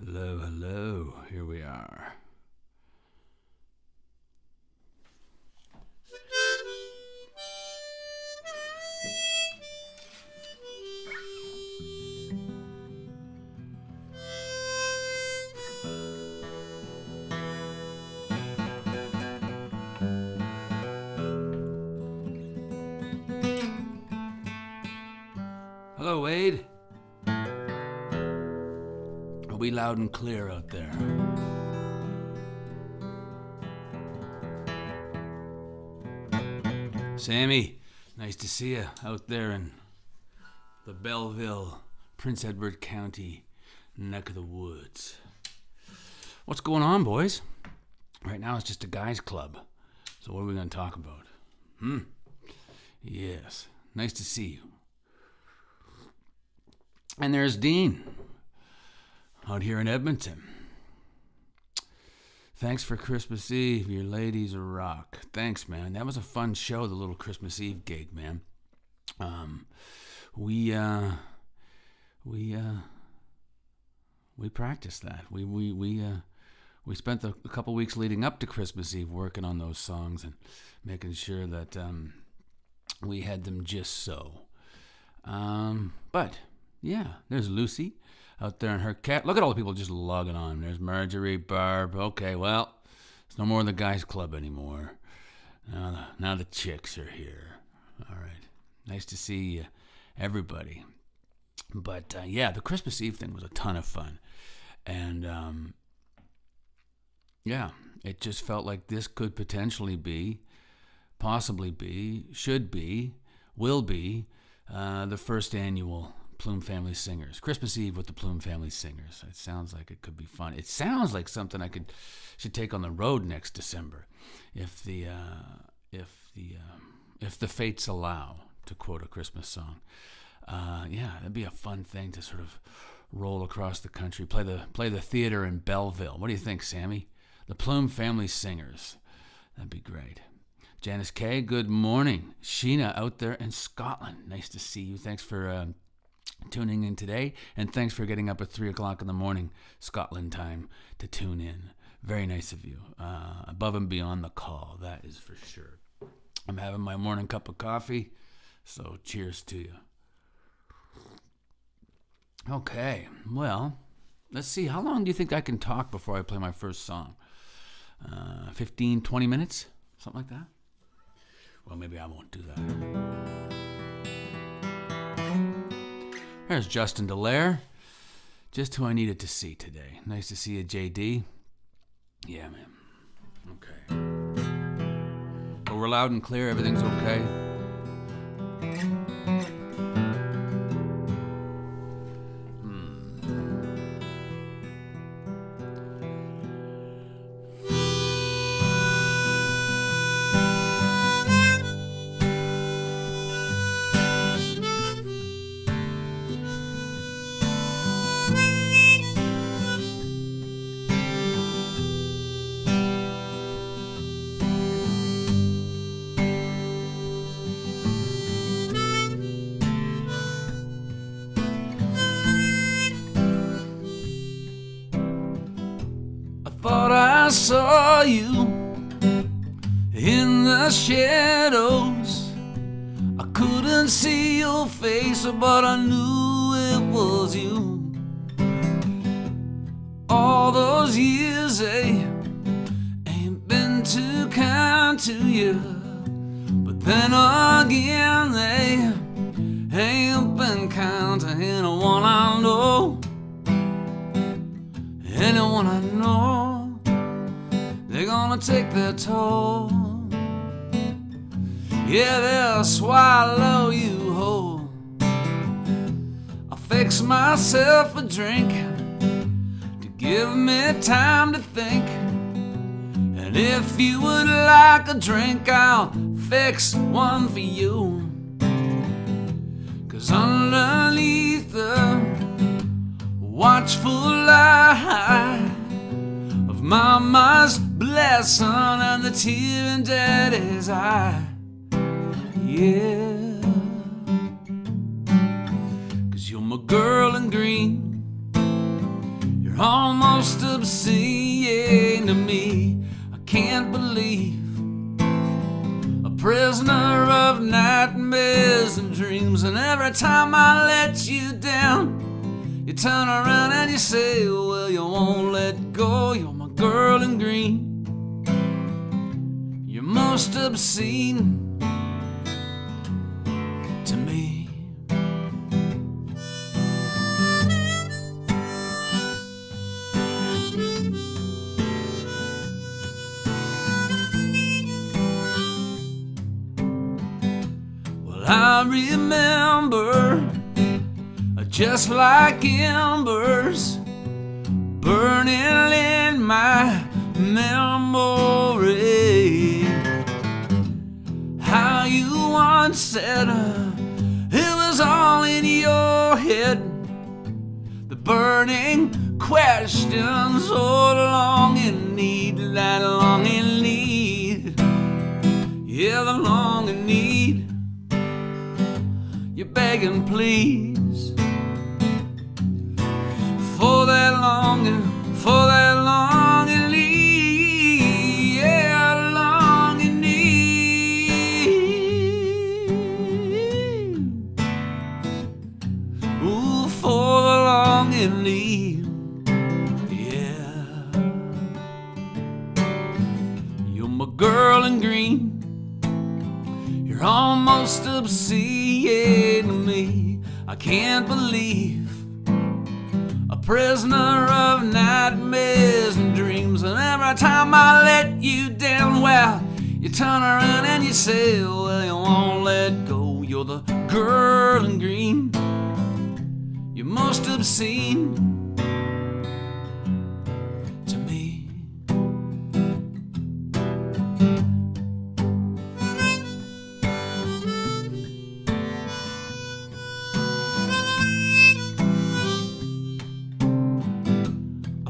Hello, hello. Here we are. Hello, Wade. Are we loud and clear out there? Sammy, nice to see you out there in the Belleville, Prince Edward County neck of the woods. What's going on, boys? Right now it's just a guys' club. So what are we going to talk about? Yes, nice to see you. And there's Dean out here in Edmonton. Thanks for Christmas Eve. Your ladies rock. Thanks, man. That was a fun show, the little Christmas Eve gig, man. We practiced that. We spent a couple weeks leading up to Christmas Eve working on those songs and making sure that we had them just so. But yeah, there's Lucy out there in her cat. Look at all the people just logging on. There's Marjorie, Barb. Okay, well, it's no more the guys' club anymore. Now the chicks are here. All right. Nice to see everybody. But yeah, the Christmas Eve thing was a ton of fun. And yeah, it just felt like this could potentially be, possibly be, should be, will be the first annual Plume Family Singers. Christmas Eve with the Plume Family Singers. It sounds like it could be fun. It sounds like something I should take on the road next December, if the fates allow, to quote a Christmas song. Yeah, that'd be a fun thing to sort of roll across the country. Play the theater in Belleville. What do you think, Sammy? The Plume Family Singers. That'd be great. Janice K, good morning. Sheena out there in Scotland. Nice to see you. Thanks for tuning in today, and thanks for getting up at 3 o'clock in the morning Scotland time to tune in. Very nice of you. Above and beyond the call, that is for sure. I'm having my morning cup of coffee, so cheers to you. Okay, well, let's see. How long do you think I can talk before I play my first song? 15, 20 minutes? Something like that? Well, maybe I won't do that. There's Justin Dallaire. Just who I needed to see today. Nice to see you, JD. Yeah, man. Okay. But we're loud and clear. Everything's okay. Thought I saw you in the shadows. I couldn't see your face, but I knew it was you. All those years, ain't been too kind to you. But then again, they ain't been kind to anyone I know. Anyone I know. They're gonna take their toll. Yeah, they'll swallow you whole. I'll fix myself a drink to give me time to think. And if you would like a drink, I'll fix one for you. 'Cause underneath the watchful eye of Mama's blessing and the tear in Daddy's eye, yeah. 'Cause you're my girl in green, you're You're almost obscene to me. I can't believe a prisoner of nightmares and dreams. And every time I let you down, you turn around and you say, well, you won't let go. You're my girl in green. You're most obscene to me. Well, I remember just like embers burning in my memory, how you once said it was all in your head, the burning questions, oh, long in need, that long in need, yeah, the long in need, you're begging please for that longing need, yeah, longing need. Ooh, for the longing need, yeah. You're my girl in green. You're almost obscene to me. I can't believe a prisoner of nightmares and dreams. And every time I let you down, well, you turn around and you say, well, you won't let go. You're the girl in green. You're most obscene to me.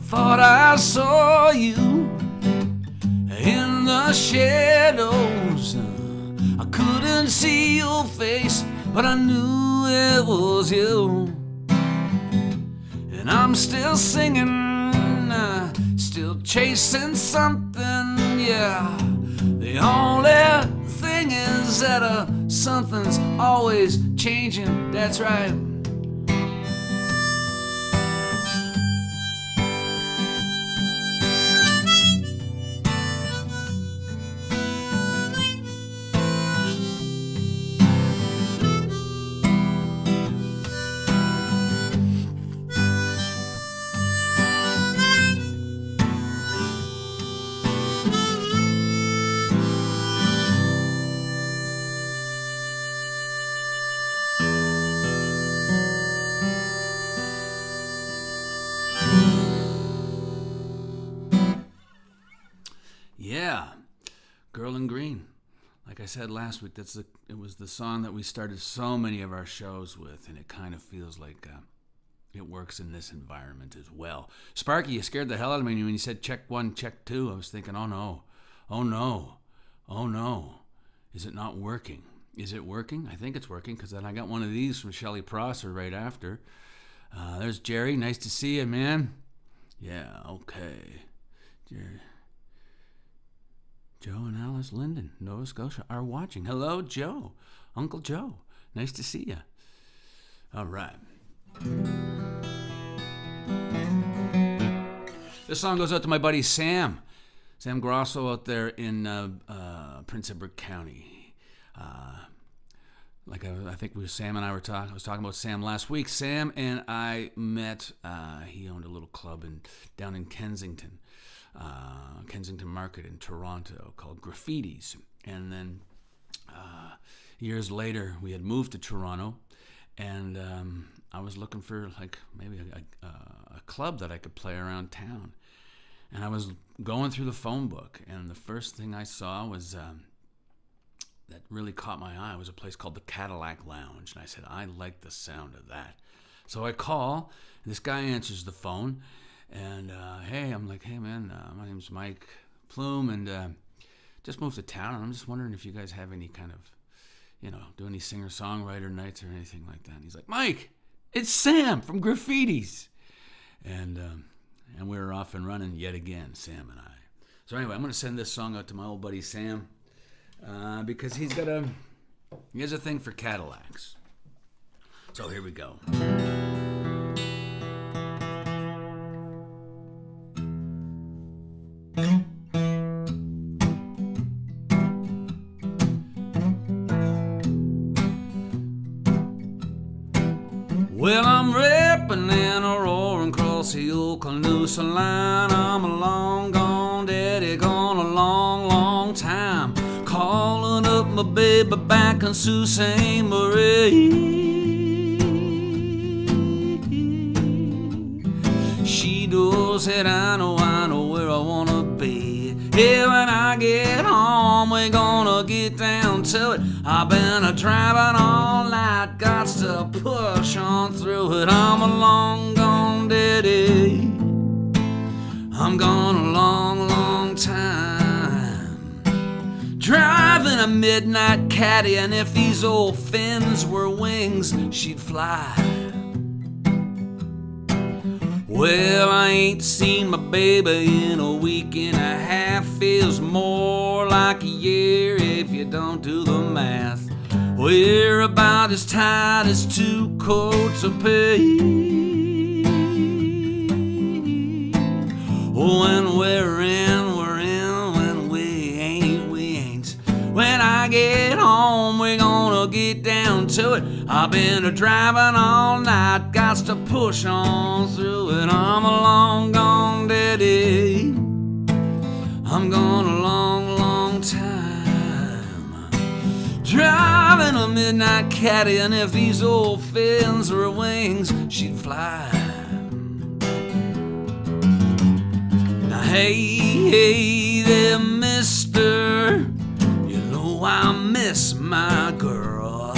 Thought I saw you in the shadows. I couldn't see your face, but I knew it was you. And I'm still singing, still chasing something, yeah. The only thing is that something's always changing, that's right. Yeah, Girl in Green. Like I said last week, it was the song that we started so many of our shows with, and it kind of feels like it works in this environment as well. Sparky, you scared the hell out of me when you said check one, check two. I was thinking, oh no, oh no, oh no. Is it not working? Is it working? I think it's working, because then I got one of these from Shelley Prosser right after. There's Jerry. Nice to see you, man. Yeah, okay. Jerry. Joe and Alice Linden, Nova Scotia, are watching. Hello, Joe. Uncle Joe. Nice to see you. All right. This song goes out to my buddy Sam Grosso out there in Prince Edward County. Like I think Sam and I were talking. I was talking about Sam last week. Sam and I met. He owned a little club down in Kensington Market in Toronto called Graffitis. And then years later, we had moved to Toronto, and I was looking for like maybe a club that I could play around town. And I was going through the phone book, and the first thing I saw was that really caught my eye was a place called the Cadillac Lounge. And I said, I like the sound of that. So I call, and this guy answers the phone, and hey, I'm like, hey man, my name's Mike Plume, and just moved to town, and I'm just wondering if you guys have any kind of, do any singer-songwriter nights or anything like that. And he's like, Mike, it's Sam from Graffitis. And and we're off and running yet again, Sam and I. So anyway, I'm going to send this song out to my old buddy Sam because he has a thing for Cadillacs. So here we go. Well, I'm ripping and a roaring across the old Canosa line. I'm a long gone daddy, gone a long, long time. Calling up my baby back in Sault Ste. Marie. She knows that I know where I wanna be. Yeah, when I get home, we're gonna get down to it. I've been driving all night, got to push on through it. I'm a long gone daddy. I'm gone a long, long time. Driving a midnight caddy, and if these old fins were wings, she'd fly. Well, I ain't seen my baby in a week and a half. Feels more like a year if you don't do the math. We're about as tight as two coats of pay. When we're in, when we ain't. When I get home, we're gonna get down to it. I've been driving all night, got to push on through it. I'm a long gone daddy. I'm gone a long, long time. Driving a midnight caddy, and if these old fins were wings, she'd fly. Now hey there, mister, you know I miss my girl.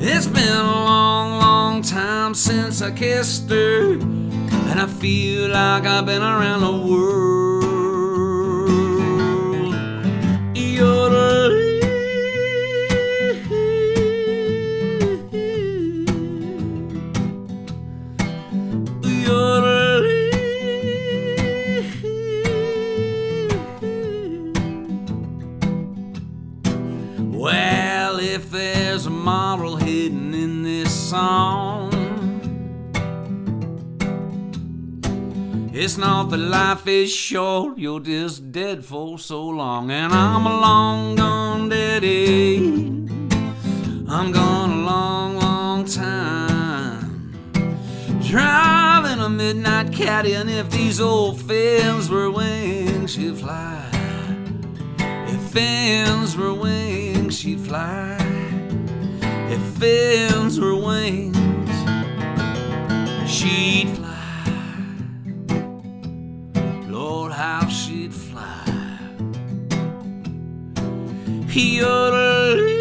It's been a long, long time since I kissed her, and I feel like I've been around the world. Well, if there's a moral hidden in this song, it's not that life is short, you're just dead for so long. And I'm a long gone daddy. I'm gone a long, long time. Driving a midnight caddy, and if these old fins were wings, she'd fly. If fins were wings, she'd fly. If fins were wings, she'd fly. Lord, how she'd fly. Yodeling.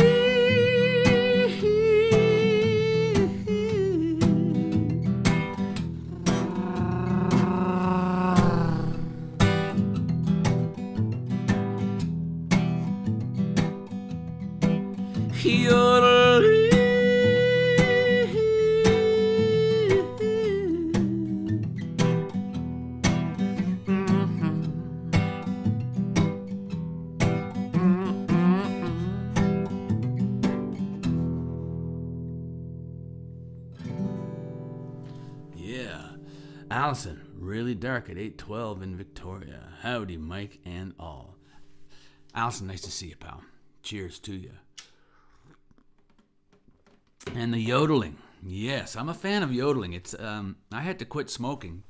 Yeah, Allison, really dark at 8:12 in Victoria. Howdy, Mike and all. Allison, nice to see you, pal. Cheers to you. And the yodeling. Yes, I'm a fan of yodeling. It's I had to quit smoking,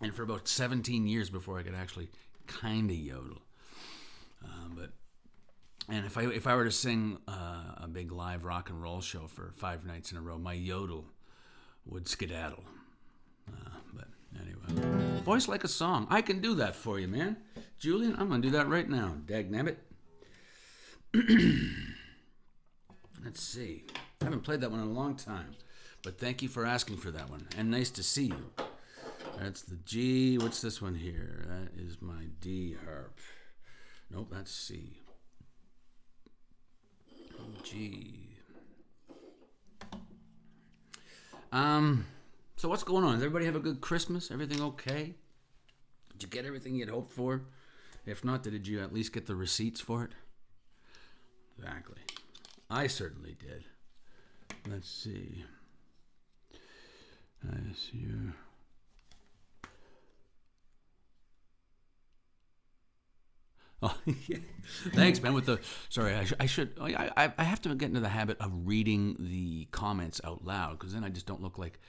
and for about 17 years before I could actually kind of yodel. And if I were to sing a big live rock and roll show for 5 nights in a row, my yodel would skedaddle. But anyway, voice like a song. I can do that for you, man. Julian, I'm going to do that right now. Dagnabbit. Let's see. I haven't played that one in a long time, but thank you for asking for that one. And nice to see you. That's the G. What's this one here? That is my D harp. Nope, that's C. G. So what's going on? Does everybody have a good Christmas? Everything okay? Did you get everything you'd hoped for? If not, did you at least get the receipts for it? Exactly. I certainly did. Let's see. I see. Oh, yeah. Thanks, man. Sorry, I have to get into the habit of reading the comments out loud, because then I just don't look like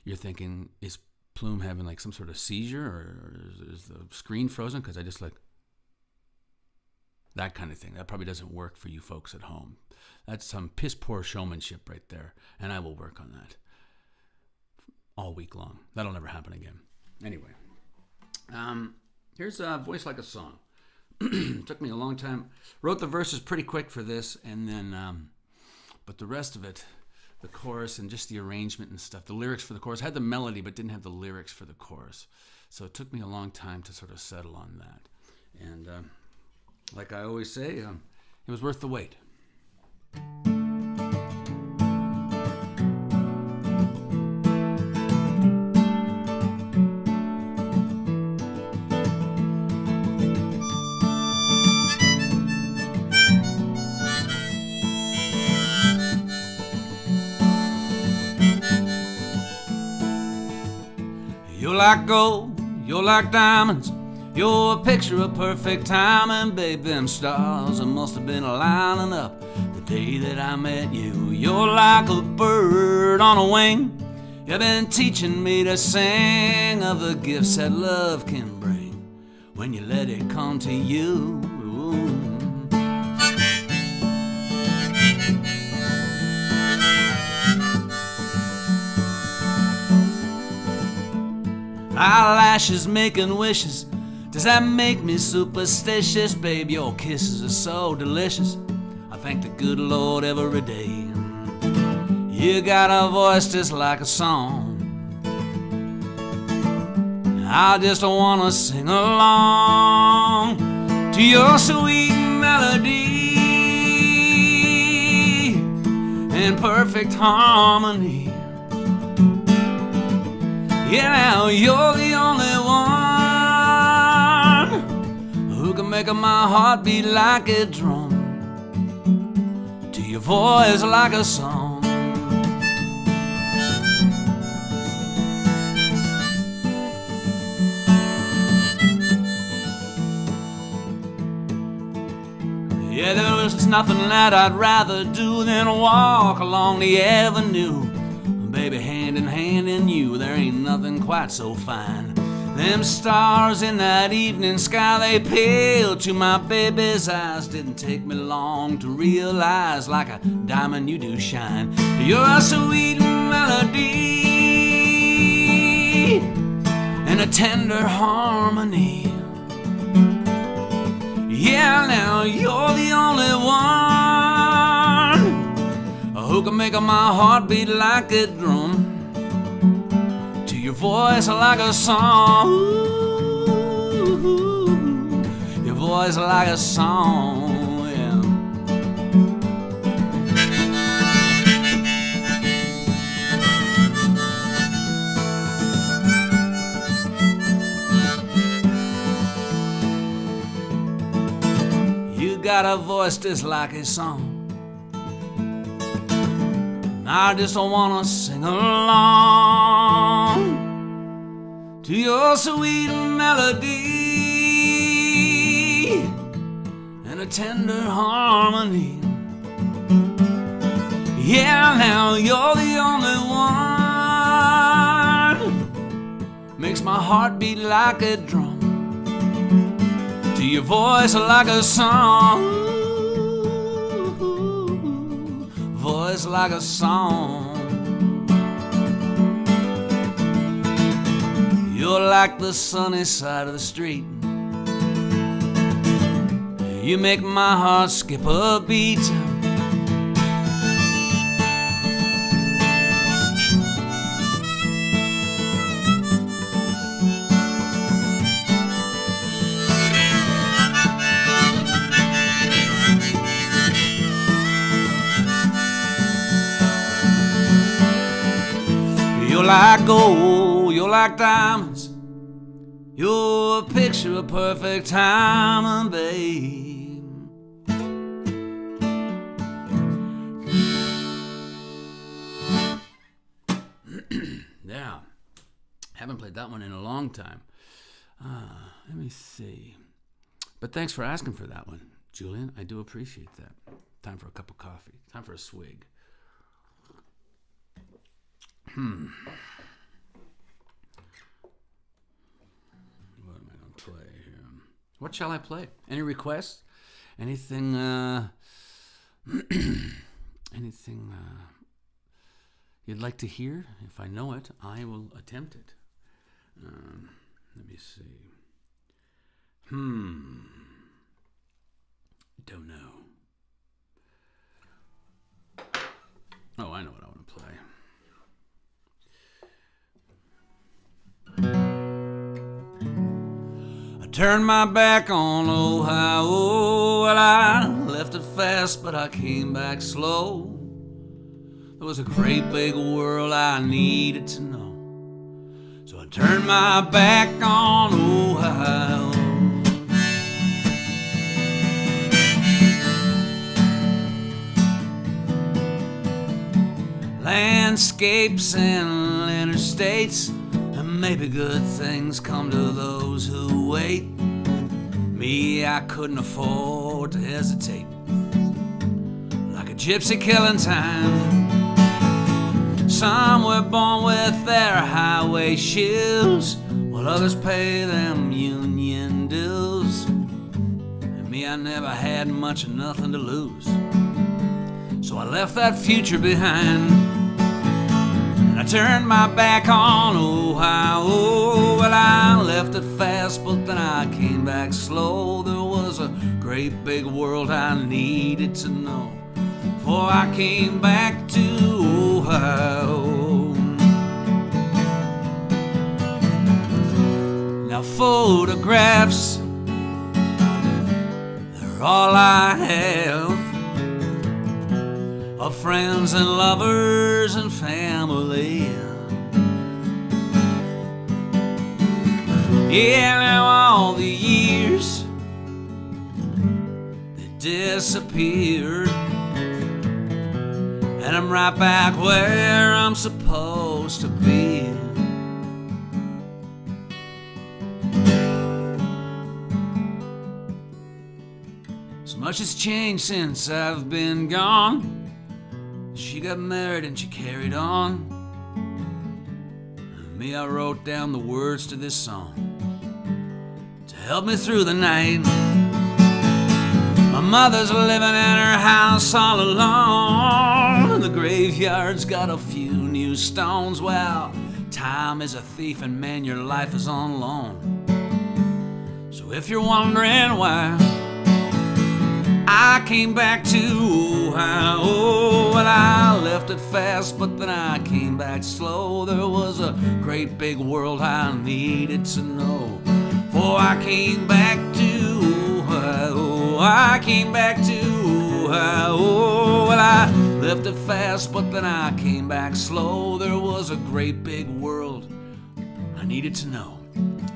you're thinking, is Plume having like some sort of seizure, or is the screen frozen? Because I just like that kind of thing. That probably doesn't work for you folks at home. That's some piss poor showmanship right there, and I will work on that all week long. That'll never happen again. Anyway, here's a Voice Like a Song. Took me a long time. Wrote the verses pretty quick for this, and then, but the rest of it, the chorus and just the arrangement and stuff, the lyrics for the chorus, had the melody but didn't have the lyrics for the chorus. So it took me a long time to sort of settle on that. And like I always say, it was worth the wait. You're like gold, you're like diamonds, you're a picture of perfect timing, babe. Them stars must have been lining up the day that I met you. You're like a bird on a wing, you've been teaching me to sing of the gifts that love can bring when you let it come to you. Eyelashes making wishes, does that make me superstitious? Babe, your kisses are so delicious, I thank the good Lord every day. You got a voice just like a song, I just wanna sing along to your sweet melody in perfect harmony. Yeah, now you're the only one who can make my heart beat like a drum, to your voice like a song. Yeah, there's nothing that I'd rather do than walk along the avenue, baby, hand in hand in you, there ain't nothing quite so fine. Them stars in that evening sky, they pale to my baby's eyes. Didn't take me long to realize, like a diamond you do shine. You're a sweet melody and a tender harmony. Yeah, now you're the only one who can make my heart beat like a drum, to your voice like a song. Ooh, your voice like a song, yeah. You got a voice just like a song, I just don't wanna sing along to your sweet melody and a tender harmony. Yeah, now you're the only one makes my heart beat like a drum, to your voice like a song. Voice like a song. You're like the sunny side of the street, you make my heart skip a beat. You're like gold, you're like diamonds, You're a picture of perfect timing, babe. Yeah, haven't played that one in a long time. Let me see. But thanks for asking for that one, Julian. I do appreciate that. Time for a cup of coffee. Time for a swig. What am I going to play here? What shall I play? Any requests? Anything, anything you'd like to hear? If I know it, I will attempt it. Let me see. Don't know. Oh, I know what I want to play. I turned my back on Ohio, and I left it fast, but I came back slow. There was a great big world I needed to know, so I turned my back on Ohio. Landscapes and interstates, and maybe good things come to those who wait. Me, I couldn't afford to hesitate, like a gypsy killing time. Some were born with their highway shoes, while others pay them union dues. And me, I never had much of nothing to lose, so I left that future behind. I turned my back on Ohio, well, I left it fast, but then I came back slow. There was a great big world I needed to know before I came back to Ohio. Now photographs, they're all I have, of friends and lovers and family. Yeah, now all the years they disappeared, and I'm right back where I'm supposed to be. So much has changed since I've been gone. She got married and she carried on. And me, I wrote down the words to this song to help me through the night. My mother's living in her house all alone, and the graveyard's got a few new stones. Well, time is a thief, and man, your life is on loan. So if you're wondering why I came back to Ohio, well, I left it fast, but then I came back slow. There was a great big world I needed to know before I came back to Ohio. I came back to Ohio, well, I left it fast, but then I came back slow. There was a great big world I needed to know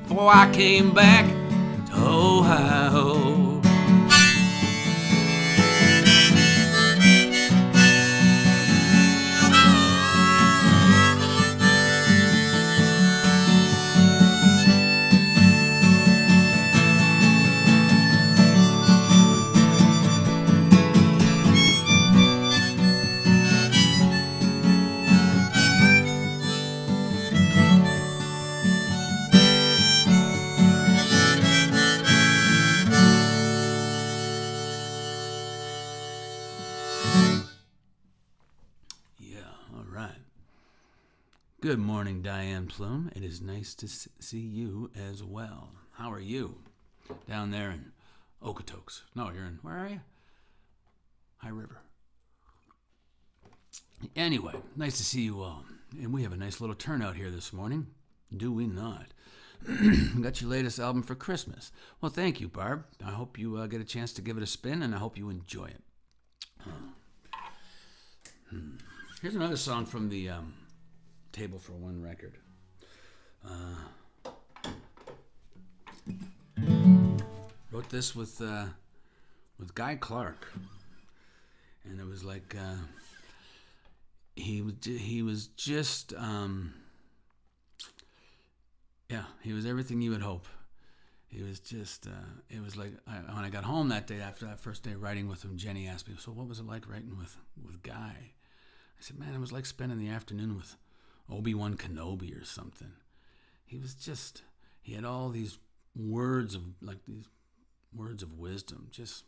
before I came back to Ohio. Good morning, Diane Plume. It is nice to see you as well. How are you? Down there in Okotoks. No, you're in, where are you? High River. Anyway, nice to see you all. And we have a nice little turnout here this morning. Do we not? Got your latest album for Christmas. Well, thank you, Barb. I hope you get a chance to give it a spin, and I hope you enjoy it. Here's another song from the Table for One record. Wrote this with Guy Clark, and it was like he was just he was everything you would hope. He was just it was like when I got home that day after that first day writing with him, Jenny asked me, "So what was it like writing with Guy?" I said, "Man, it was like spending the afternoon with Obi-Wan Kenobi or something." He had all these words of wisdom, just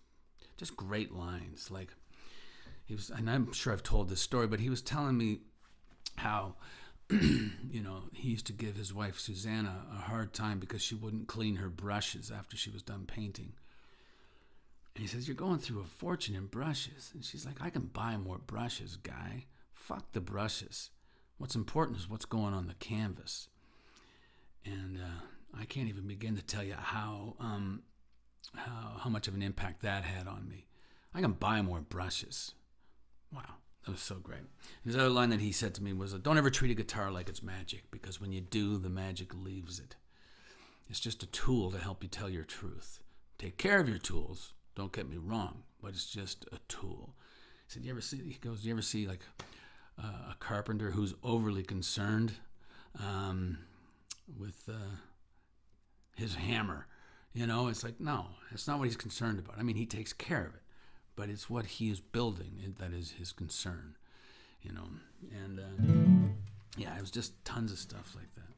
great lines. Like and I'm sure I've told this story, but he was telling me how, he used to give his wife Susanna a hard time because she wouldn't clean her brushes after she was done painting. And he says, "You're going through a fortune in brushes." And she's like, "I can buy more brushes, Guy. Fuck the brushes. What's important is what's going on the canvas." And I can't even begin to tell you how much of an impact that had on me. I can buy more brushes. Wow, that was so great. His other line that he said to me was, "Don't ever treat a guitar like it's magic, because when you do, the magic leaves it. It's just a tool to help you tell your truth. Take care of your tools, don't get me wrong, but it's just a tool." He said, "You ever see like a carpenter who's overly concerned with his hammer? It's like, no, that's not what he's concerned about. I mean, he takes care of it, but it's what he is building that is his concern, And it was just tons of stuff like that.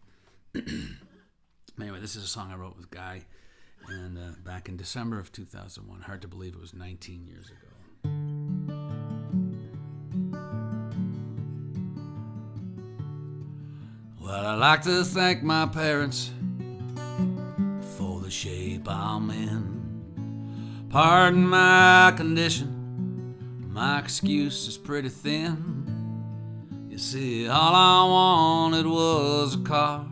Anyway, this is a song I wrote with Guy, and back in December of 2001. Hard to believe it was 19 years ago. Well, I'd like to thank my parents for the shape I'm in. Pardon my condition, my excuse is pretty thin. You see, all I wanted was a car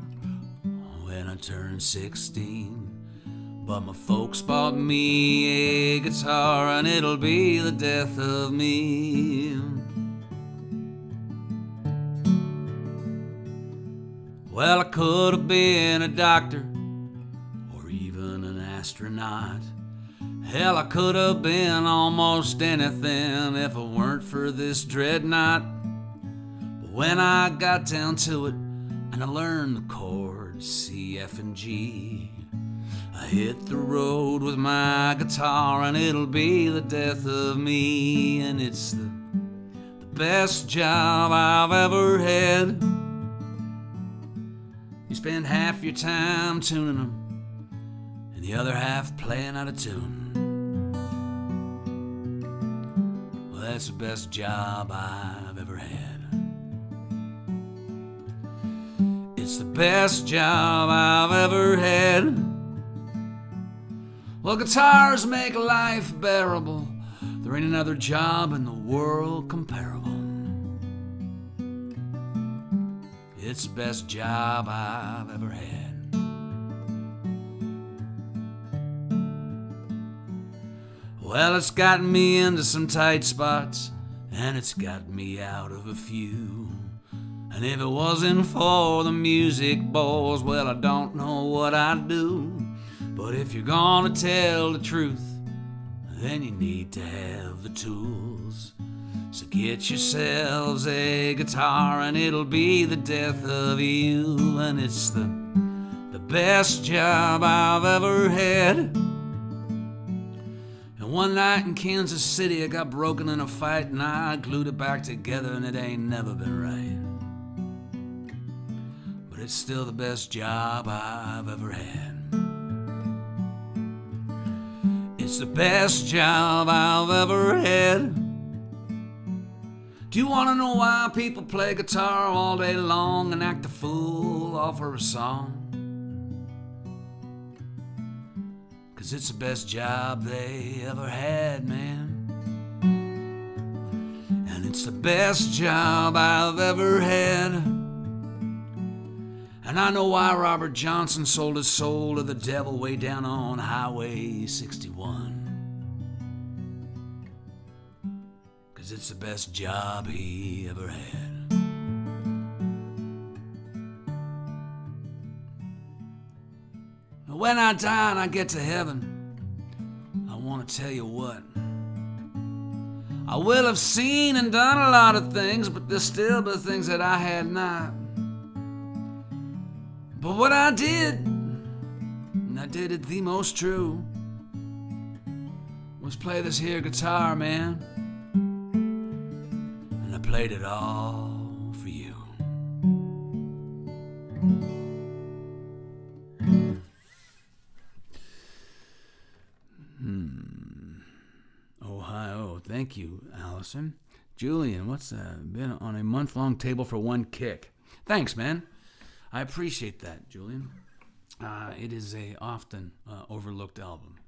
when I turned 16. But my folks bought me a guitar, and it'll be the death of me. Well, I could have been a doctor or even an astronaut. Hell, I could have been almost anything if it weren't for this dreadnought. But when I got down to it and I learned the chords C, F, and G, I hit the road with my guitar, and it'll be the death of me. And it's the best job I've ever had. You spend half your time tuning them and the other half playing out of tune. Well, that's the best job I've ever had. It's the best job I've ever had. Well, guitars make life bearable. There ain't another job in the world comparable. It's the best job I've ever had. Well, it's gotten me into some tight spots, and it's got me out of a few. And if it wasn't for the music, boys, well, I don't know what I'd do. But if you're gonna tell the truth, then you need to have the tools. So get yourselves a guitar, and it'll be the death of you. And it's the best job I've ever had. And one night in Kansas City, I got broken in a fight, and I glued it back together, and it ain't never been right. But it's still the best job I've ever had. It's the best job I've ever had. Do you want to know why people play guitar all day long and act a fool off for a song? 'Cause it's the best job they ever had, man. And it's the best job I've ever had. And I know why Robert Johnson sold his soul to the devil way down on Highway 61. It's the best job he ever had. When I die and I get to heaven, tell you what. I will have seen and done a lot of things, but there's still the things that I had not. But what I did, and I did it the most true, was play this here guitar, man. And I played it all for you. Ohio, thank you, Allison. Julian, what's been on a month-long table for one kick? Thanks, man. I appreciate that, Julian. It is a often overlooked album.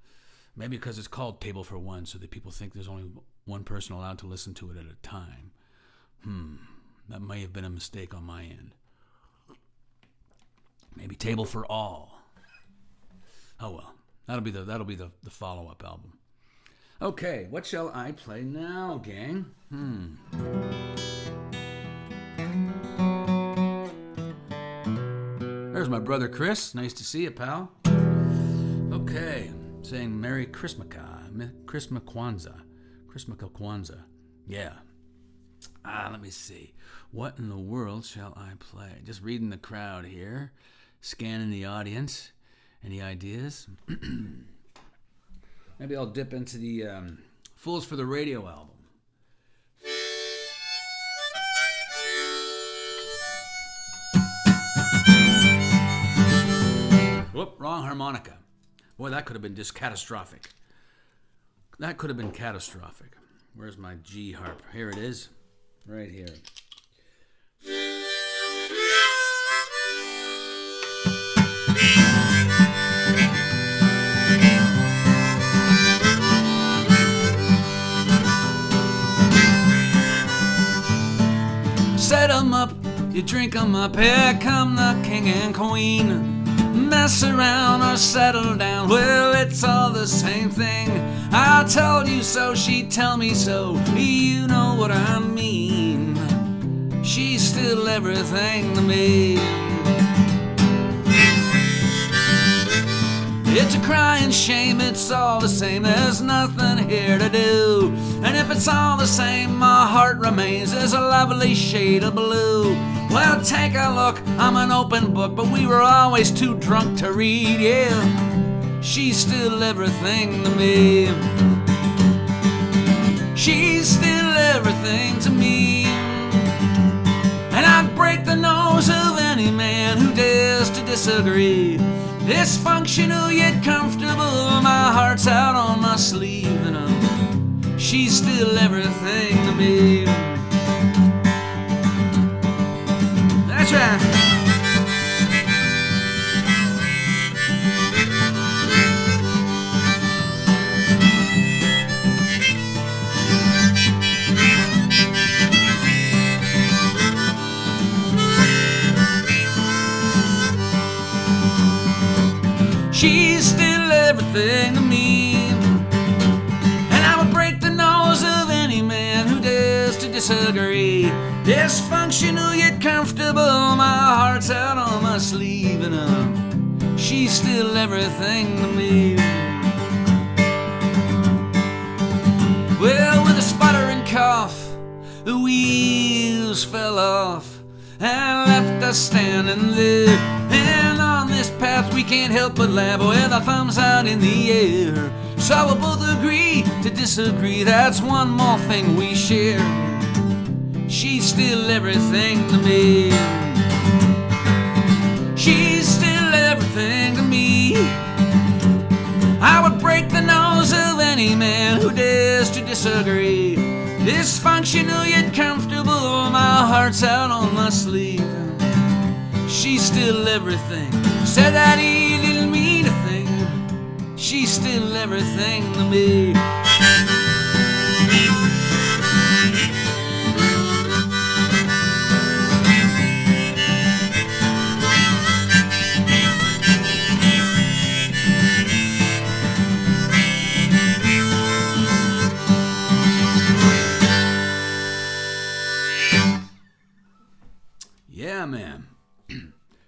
Maybe because it's called Table for One, so that people think there's only one person allowed to listen to it at a time. That may have been a mistake on my end. Maybe Table for All. Oh well, that'll be the follow-up album. Okay, what shall I play now, gang? There's my brother Chris. Nice to see you, pal. Okay, saying Merry Christmas Kwanzaa. Yeah. Let me see. What in the world shall I play? Just reading the crowd here, scanning the audience. Any ideas? Maybe I'll dip into the Fools for the Radio album. Whoop, wrong harmonica. Boy, that could have been just catastrophic. That could have been catastrophic. Where's my G harp? Here it is. Right here. Set 'em up, you drink 'em up, here come the king and queen. Mess around or settle down, well, it's all the same thing. I told you so, she'd tell me so, you know what I mean. She's still everything to me. It's a crying shame, it's all the same, there's nothing here to do. And if it's all the same, my heart remains as a lovely shade of blue. Well, take a look, I'm an open book, but we were always too drunk to read, yeah. She's still everything to me. She's still everything to me. And I'd break the nose of any man who dares to disagree. Dysfunctional yet comfortable, my heart's out on my sleeve, and she's still everything to me. That's right. She's still everything to me. And I would break the nose of any man who dares to disagree. Dysfunctional yet comfortable, my heart's out on my sleeve, and she's still everything to me. Well, with a sputtering cough, the wheels fell off and left us standing there. And on this path we can't help but laugh with our thumbs out in the air. So we'll both agree to disagree, that's one more thing we share. She's still everything to me. She's still everything to me. I would break the nose of any man who dares to disagree. Dysfunctional yet comfortable, my heart's out on my sleeve. She's still everything. Said that he didn't mean a thing. She's still everything to me. Yeah, man.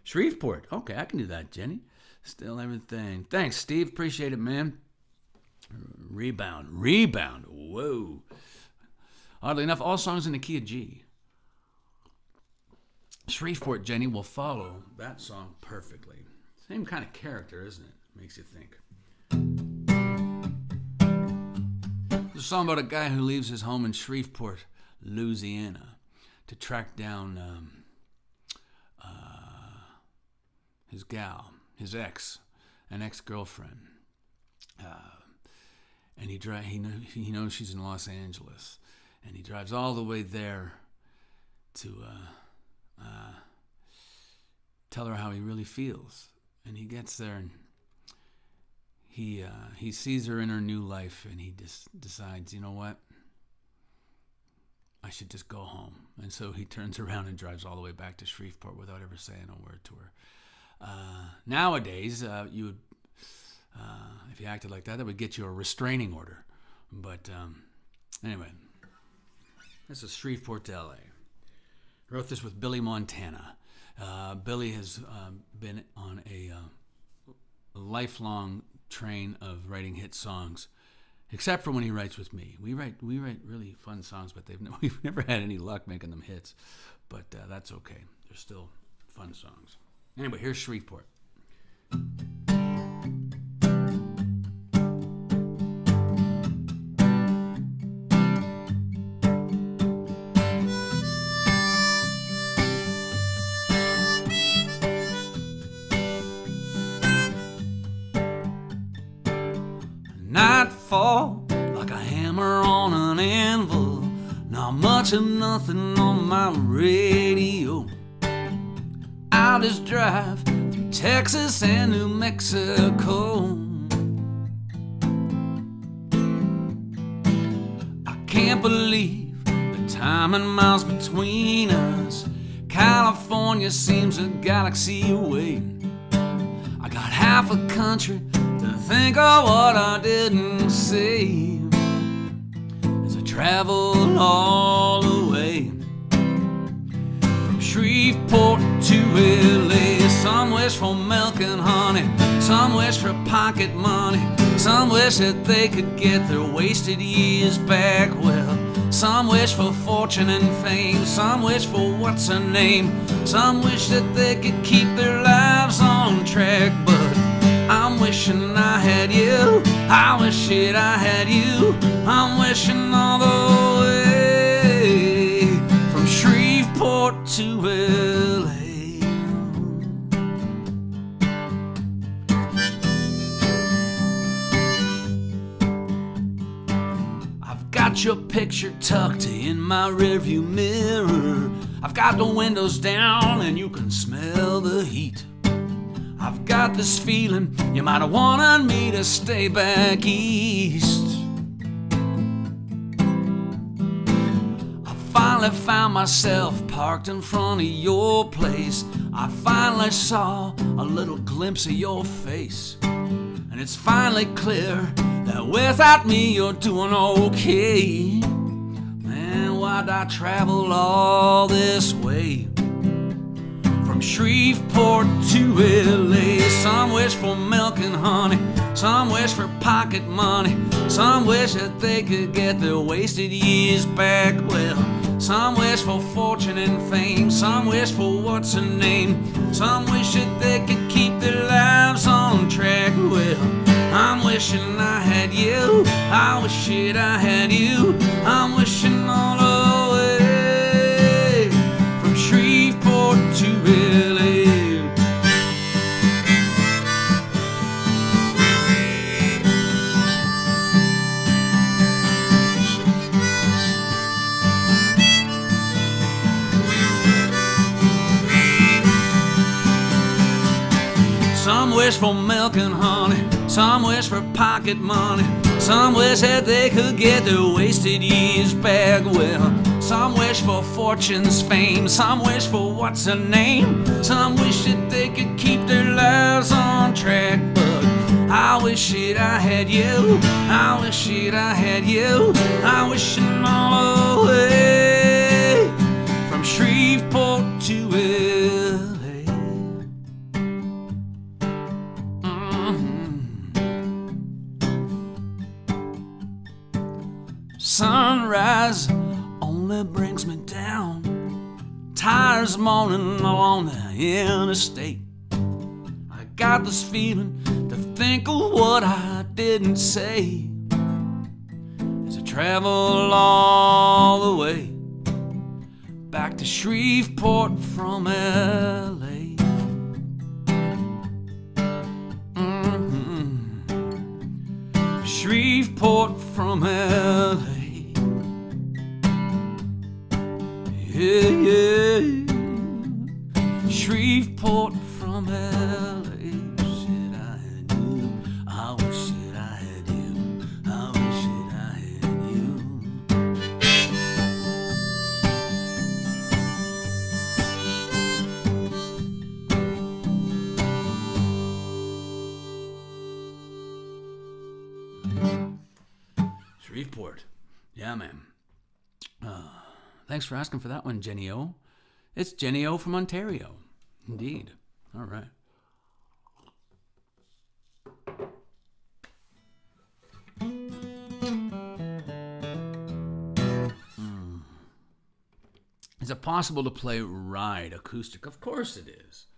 Shreveport. Okay, I can do that, Jenny. Still everything. Thanks, Steve. Appreciate it, man. Rebound. Whoa. Oddly enough, all songs in the key of G. Shreveport Jenny will follow that song perfectly. Same kind of character, isn't it? Makes you think. It's a song about a guy who leaves his home in Shreveport, Louisiana, to track down his gal, his an ex-girlfriend. And he knows she's in Los Angeles, and he drives all the way there to tell her how he really feels. And he gets there, and he sees her in her new life, and he just decides, you know what? I should just go home. And so he turns around and drives all the way back to Shreveport without ever saying a word to her. Nowadays, you would, if you acted like that would get you a restraining order. But anyway, this is Shreveport to L.A. Wrote this with Billy Montana. Billy has been on a lifelong train of writing hit songs, except for when he writes with me. We write really fun songs, but we've never had any luck making them hits. But that's okay. They're still fun songs. Anyway, here's Shreveport. Nightfall, like a hammer on an anvil. Not much of nothing on my radio. I'll just drive through Texas and New Mexico. I can't believe the time and miles between us. California seems a galaxy away. I got half a country to think of what I didn't say as I travel all the way from Shreveport to LA. Some wish for milk and honey, some wish for pocket money, some wish that they could get their wasted years back. Well, some wish for fortune and fame, some wish for what's her name, some wish that they could keep their lives on track. But I'm wishing I had you, I wish that I had you. I'm wishing all the way from Shreveport to LA. I've got your picture tucked in my rearview mirror. I've got the windows down and you can smell the heat. I've got this feeling you might have wanted me to stay back east. I finally found myself parked in front of your place. I finally saw a little glimpse of your face. And it's finally clear that without me you're doing okay. Man, why'd I travel all this way from Shreveport to LA? Some wish for milk and honey, some wish for pocket money, some wish that they could get their wasted years back. Well, some wish for fortune and fame, some wish for what's her name, some wish that they could keep their lives on track. Well, I'm wishing I had you, I wish that I had you. I'm wishing all the way from Shreveport to LA. Some wish for milk and honey, some wish for pocket money, some wish that they could get their wasted years back. Well, some wish for fortune's fame, some wish for what's her name, some wish that they could keep their lives on track. But I wish that I had you, I wish that I had you. I'm wishing all the way from Shreveport to LA. sunrise only brings me down. Tires moaning along the interstate. I got this feeling to think of what I didn't say as I travel all the way back to Shreveport from L.A. Shreveport from L.A. Yeah, yeah. Shreveport from L.A. Said I had you. I wish that I had you. I wish that I had you. Shreveport. Yeah, man. Thanks for asking for that one, Jenny O. It's Jenny O from Ontario. Indeed. All right. Is it possible to play Ride acoustic? Of course it is.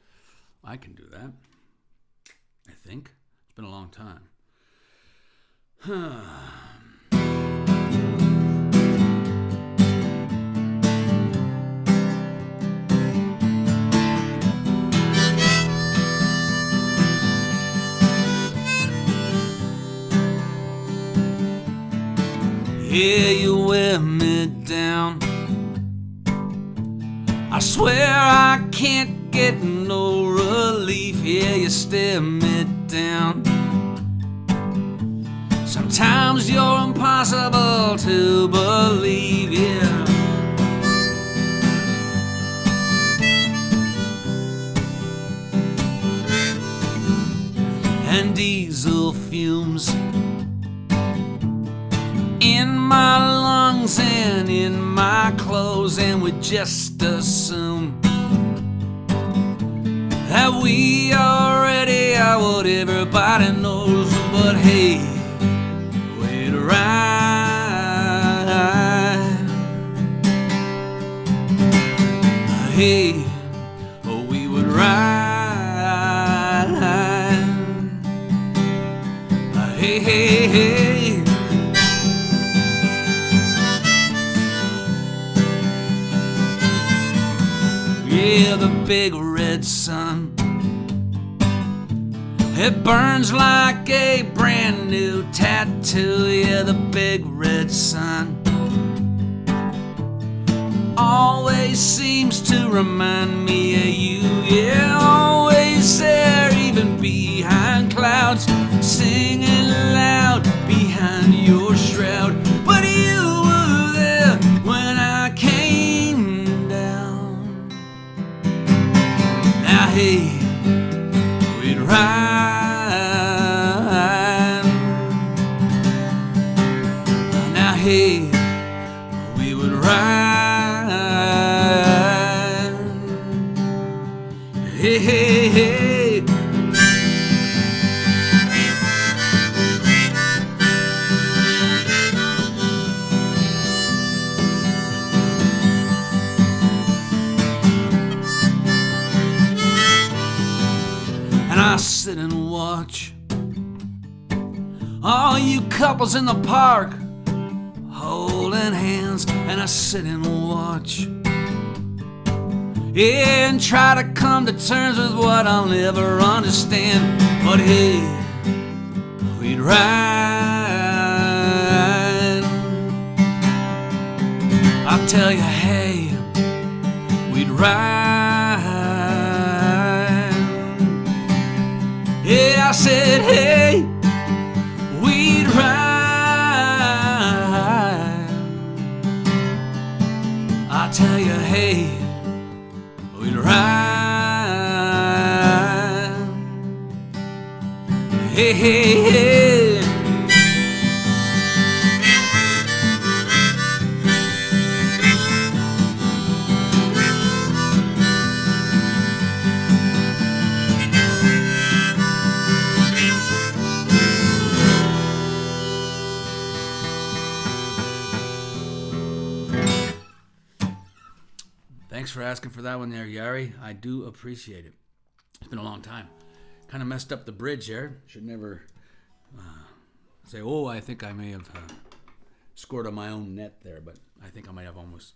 I can do that. I think. It's been a long time. Yeah, you wear me down. I swear I can't get no relief. Yeah, you stare me down. Sometimes you're impossible to believe, yeah. And diesel fumes in my lungs and in my clothes, and we just assume that we already are what everybody knows. But hey, we'd ride. Hey, we would ride. Hey, hey, hey. Yeah, the big red sun, it burns like a brand new tattoo. Yeah, the big red sun always seems to remind me of you. Yeah, always there, even behind clouds, singing loud behind your shroud. But you were there when I came down. Now hey, we'd ride. Now hey, we would ride. Hey, hey, hey. And I sit and watch all you couples in the park holding hands, and I sit and watch. Yeah, and try to come to terms with what I'll never understand. But hey, we'd ride. I'll tell you, hey, we'd ride. Yeah, I said, hey, we'd ride. I'll tell you, hey, we'd ride. Hey, hey, hey. Thanks for asking for that one there, Yari. I do appreciate it. It's been a long time. Kind of messed up the bridge there. Should never say, oh, I think I may have scored on my own net there, but I think I might have almost.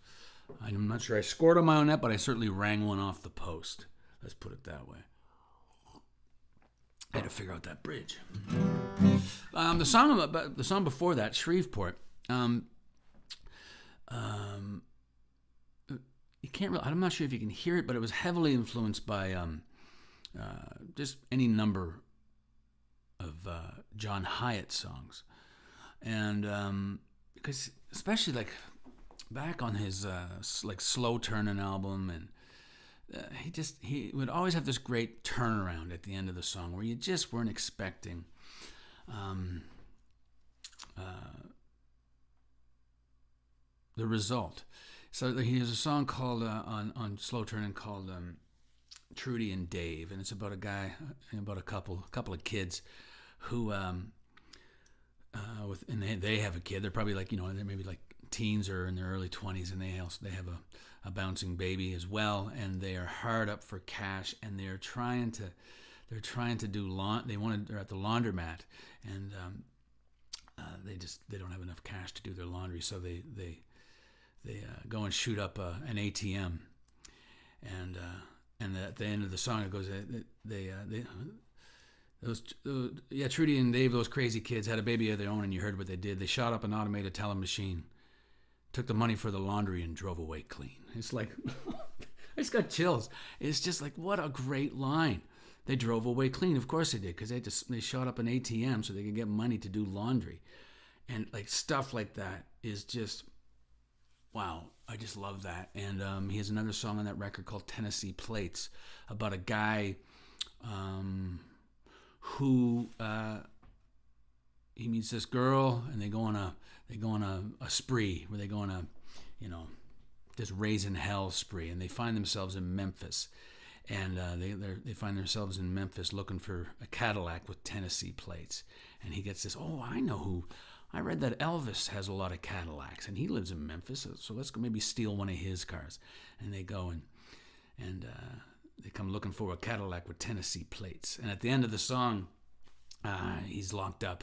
I'm not sure I scored on my own net, but I certainly rang one off the post. Let's put it that way. I had to figure out that bridge. The song before that, Shreveport. You can't really. I'm not sure if you can hear it, but it was heavily influenced by just any number of John Hyatt songs, and because especially like back on his like Slow Turning album, and he would always have this great turnaround at the end of the song where you just weren't expecting the result. So he has a song called on Slow Turning called Trudy and Dave, and it's about a guy, about a couple of kids who and they have a kid. They're probably like, they're maybe like teens or in their early 20s, and they have a bouncing baby as well, and they are hard up for cash, and they're trying to do they're at the laundromat, and they don't have enough cash to do their laundry, so they go and shoot up an ATM, and at the end of the song it goes Trudy and Dave, those crazy kids, had a baby of their own, and you heard what they did. They shot up an automated teller machine, took the money for the laundry, and drove away clean. It's like I just got chills. It's just like, what a great line. They drove away clean. Of course they did, because they shot up an ATM so they could get money to do laundry, and like stuff like that is just. Wow, I just love that. And he has another song on that record called Tennessee Plates, about a guy who he meets this girl, and they go on a spree where they go on a this raising hell spree, and they find themselves in Memphis, and they find themselves in Memphis looking for a Cadillac with Tennessee plates, and he gets this. Oh, I know who. I read that Elvis has a lot of Cadillacs, and he lives in Memphis, so let's go maybe steal one of his cars. And they go and they come looking for a Cadillac with Tennessee plates. And at the end of the song, he's locked up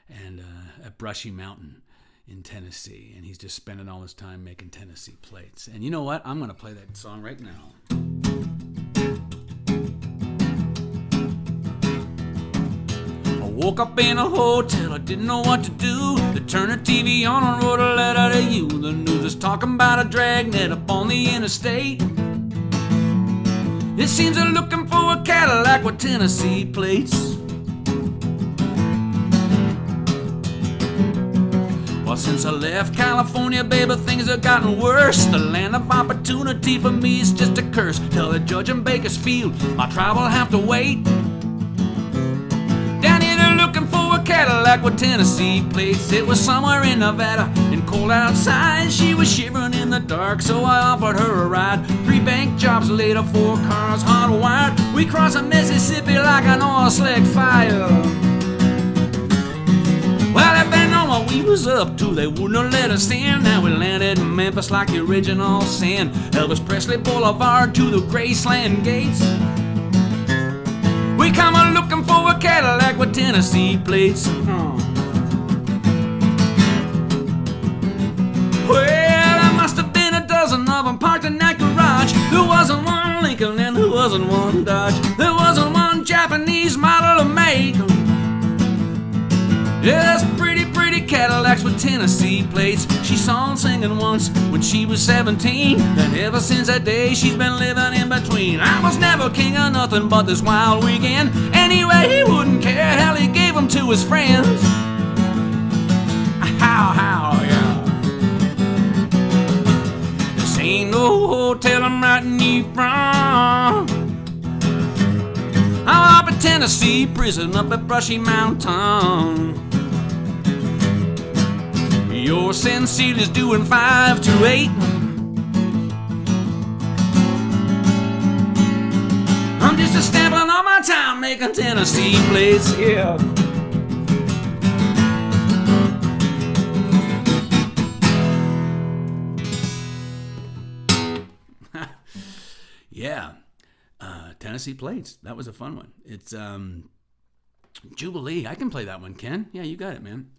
and at Brushy Mountain in Tennessee, and he's just spending all his time making Tennessee plates. And you know what? I'm going to play that song right now. Woke up in a hotel, I didn't know what to do. They turned the TV on and wrote a letter to you. The news is talking about a dragnet up on the interstate. It seems they're looking for a Cadillac with Tennessee plates. Well, since I left California, baby, things have gotten worse. The land of opportunity for me is just a curse. Tell the judge in Bakersfield my trial will have to wait. Looking for a Cadillac with Tennessee plates. It was somewhere in Nevada and cold outside. She was shivering in the dark, so I offered her a ride. 3 bank jobs later, 4 cars hardwired. We crossed the Mississippi like an oil slick fire. Well, if they'd known what we was up to, they wouldn't have let us in. Now we landed in Memphis like the original sin. Elvis Presley Boulevard to the Graceland gates. We come a looking for a Cadillac with Tennessee plates. Well, there must have been a dozen of them parked in that garage. There wasn't one Lincoln and there wasn't one Dodge. There wasn't one Japanese model to make. Yeah, that's pretty Cadillacs with Tennessee plates. She saw them singing once when she was 17, and ever since that day she's been living in between. I was never king of nothing but this wild weekend. Anyway, he wouldn't care, hell, he gave them to his friends. How, yeah. This ain't no hotel I'm writing you from. I'm up in Tennessee prison up at Brushy Mountain. Your sincerely is doing 5 to 8. I'm just a stamping on my time making Tennessee plates, yeah. Tennessee Plates. That was a fun one. It's Jubilee. I can play that one, Ken. Yeah, you got it, man.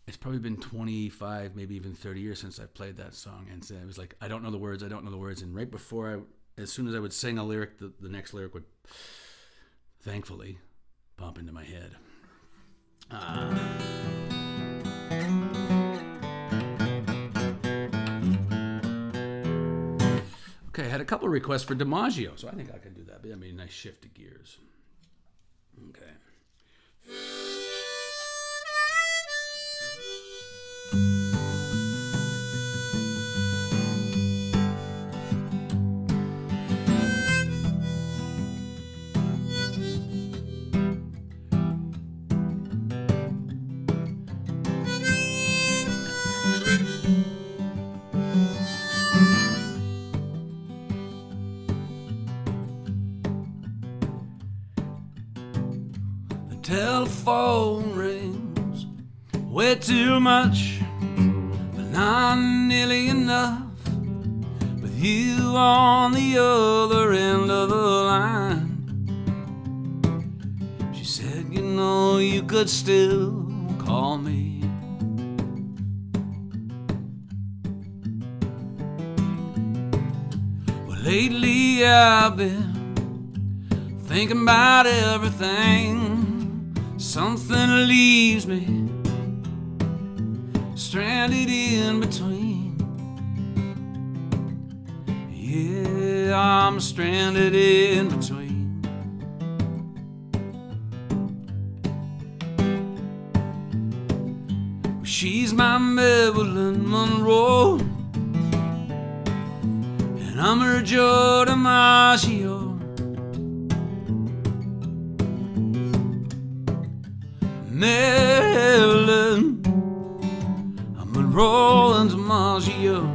It's probably been 25, maybe even 30 years since I've played that song. And so it was like, I don't know the words. And right before as soon as I would sing a lyric, the next lyric would, thankfully, pop into my head. Okay, I had a couple of requests for DiMaggio, so I think I can do that. That'd be a nice shift of gears. Okay. Telephone rings way too much, but not nearly enough. With you on the other end of the line, she said, you know, you could still call me. Well, lately I've been thinking about everything. Something leaves me stranded in between. Yeah, I'm stranded in between. She's my Marilyn Monroe, and I'm her Joe DiMaggio. Marilyn, I'm Monroe and DiMaggio.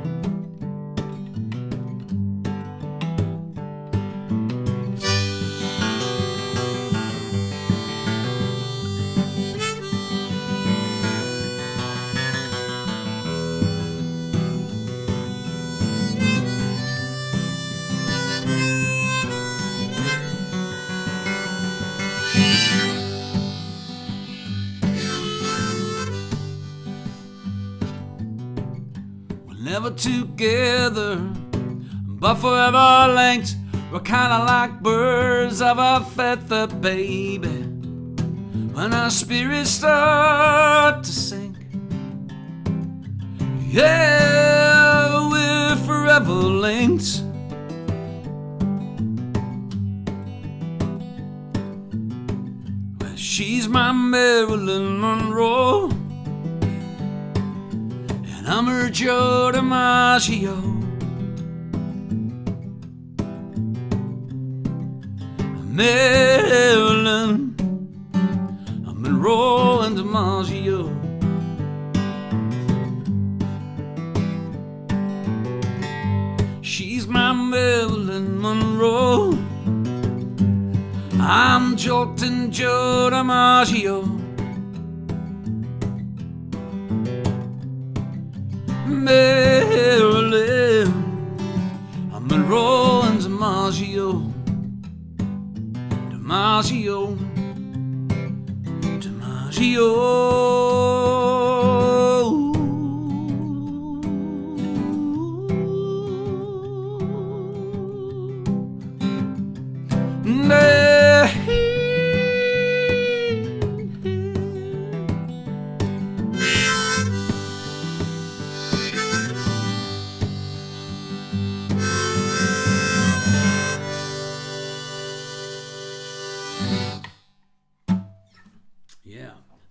Never together, but forever linked. We're kinda like birds of a feather, baby. When our spirits start to sink, yeah, we're forever linked. Well, she's my Marilyn Monroe, and I'm her Joe DiMaggio. Marilyn, I'm Monroe and DiMaggio. She's my Marilyn Monroe, I'm Joltin' Joe DiMaggio. Marilyn, I'm Monroe and DiMaggio. DiMaggio, DiMaggio.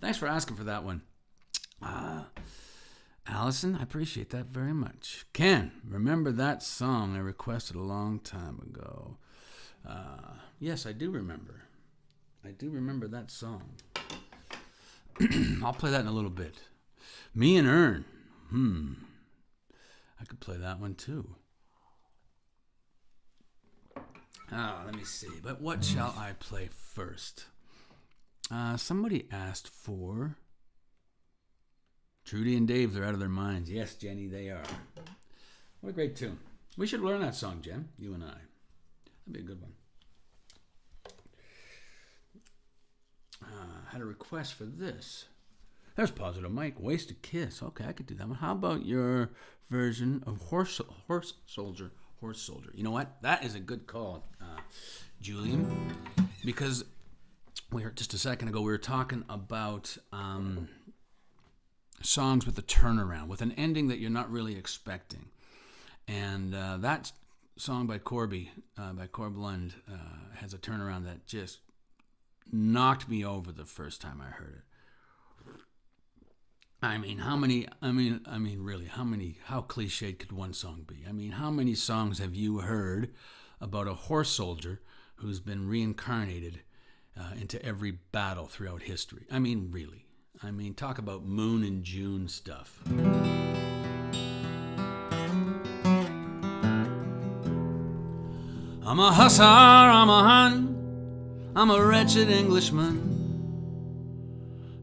Thanks for asking for that one. Allison, I appreciate that very much. Ken, remember that song I requested a long time ago? Yes, I do remember. I do remember that song. I'll play that in a little bit. Me and Ern. I could play that one too. Let me see. But what shall I play first? Somebody asked for Trudy and Dave. They're out of their minds. Yes, Jenny, they are. What a great tune. We should learn that song, Jen, you and I. That'd be a good one. Had a request for this. There's Positive Mike, Wasted Kiss. Okay, I could do that one. How about your version of Horse Soldier? You know what? That is a good call, Julian, because just a second ago we were talking about songs with a turnaround, with an ending that you're not really expecting. And that song by Corby, by Corb Lund, has a turnaround that just knocked me over the first time I heard it. I mean, how cliched could one song be? I mean, how many songs have you heard about a horse soldier who's been reincarnated into every battle throughout history? I mean, really. I mean, talk about Moon and June stuff. I'm a hussar, I'm a Hun, I'm a wretched Englishman,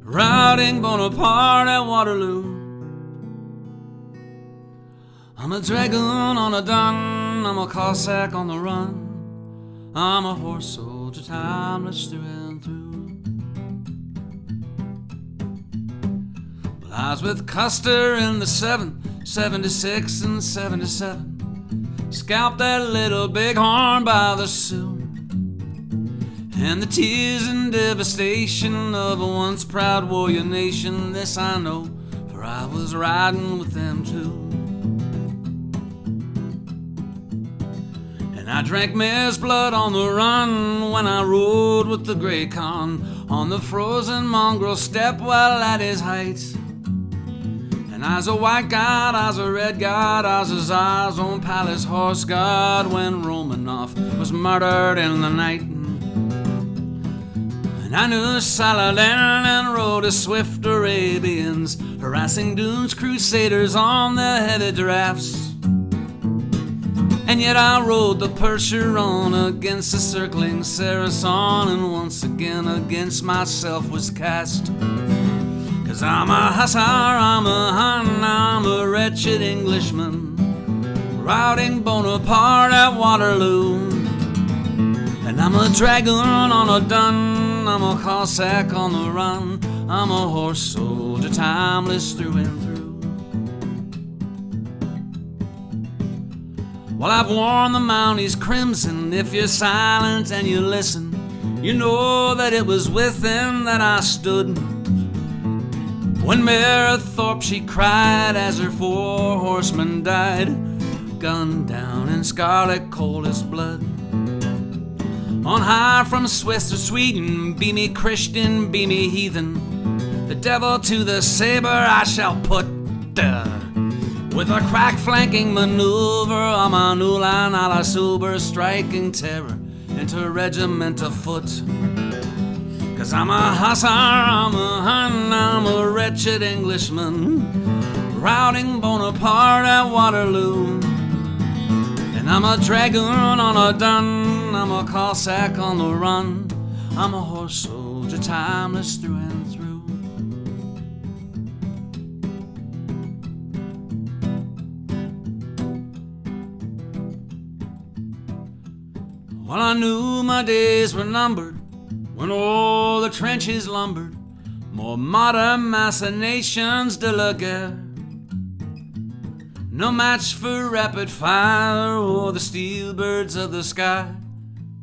routing Bonaparte at Waterloo. I'm a dragoon on a dun, I'm a Cossack on the run, I'm a horse soldier, timeless through and through. Well, I was with Custer in the 76 and 77. Scalped that little bighorn by the Sioux. And the tears and devastation of a once proud warrior nation, this I know, for I was riding with them too. And I drank mare's blood on the run when I rode with the Grey Con on the frozen mongrel steppe while at his height. And I was a white god, I was a red god, I was a Tsar's own palace horse god when Romanov was murdered in the night. And I knew Saladin and rode his swift Arabians, harassing Dune's crusaders on their heavy drafts. And yet I rode the Percheron against the circling Saracen, and once again against myself was cast. 'Cause I'm a hussar, I'm a Hun, I'm a wretched Englishman, routing Bonaparte at Waterloo. And I'm a dragoon on a dun, I'm a Cossack on the run, I'm a horse soldier, timeless through and through. Well, I've worn the Mounties crimson. If you're silent and you listen, you know that it was with them that I stood when Mary Thorpe, she cried as her 4 horsemen died, gunned down in scarlet coldest blood. On high from Swiss to Sweden, be me Christian, be me heathen, the devil to the saber I shall put. With a crack flanking maneuver on my new line, a la sober, striking terror into regiment afoot. 'Cause I'm a hussar, I'm a Hun, I'm a wretched Englishman, routing Bonaparte at Waterloo. And I'm a dragoon on a dun, I'm a Cossack on the run, I'm a horse soldier, timeless through and through. Well, I knew my days were numbered when all the trenches lumbered, more modern machinations de la guerre. No match for rapid fire or the steel birds of the sky.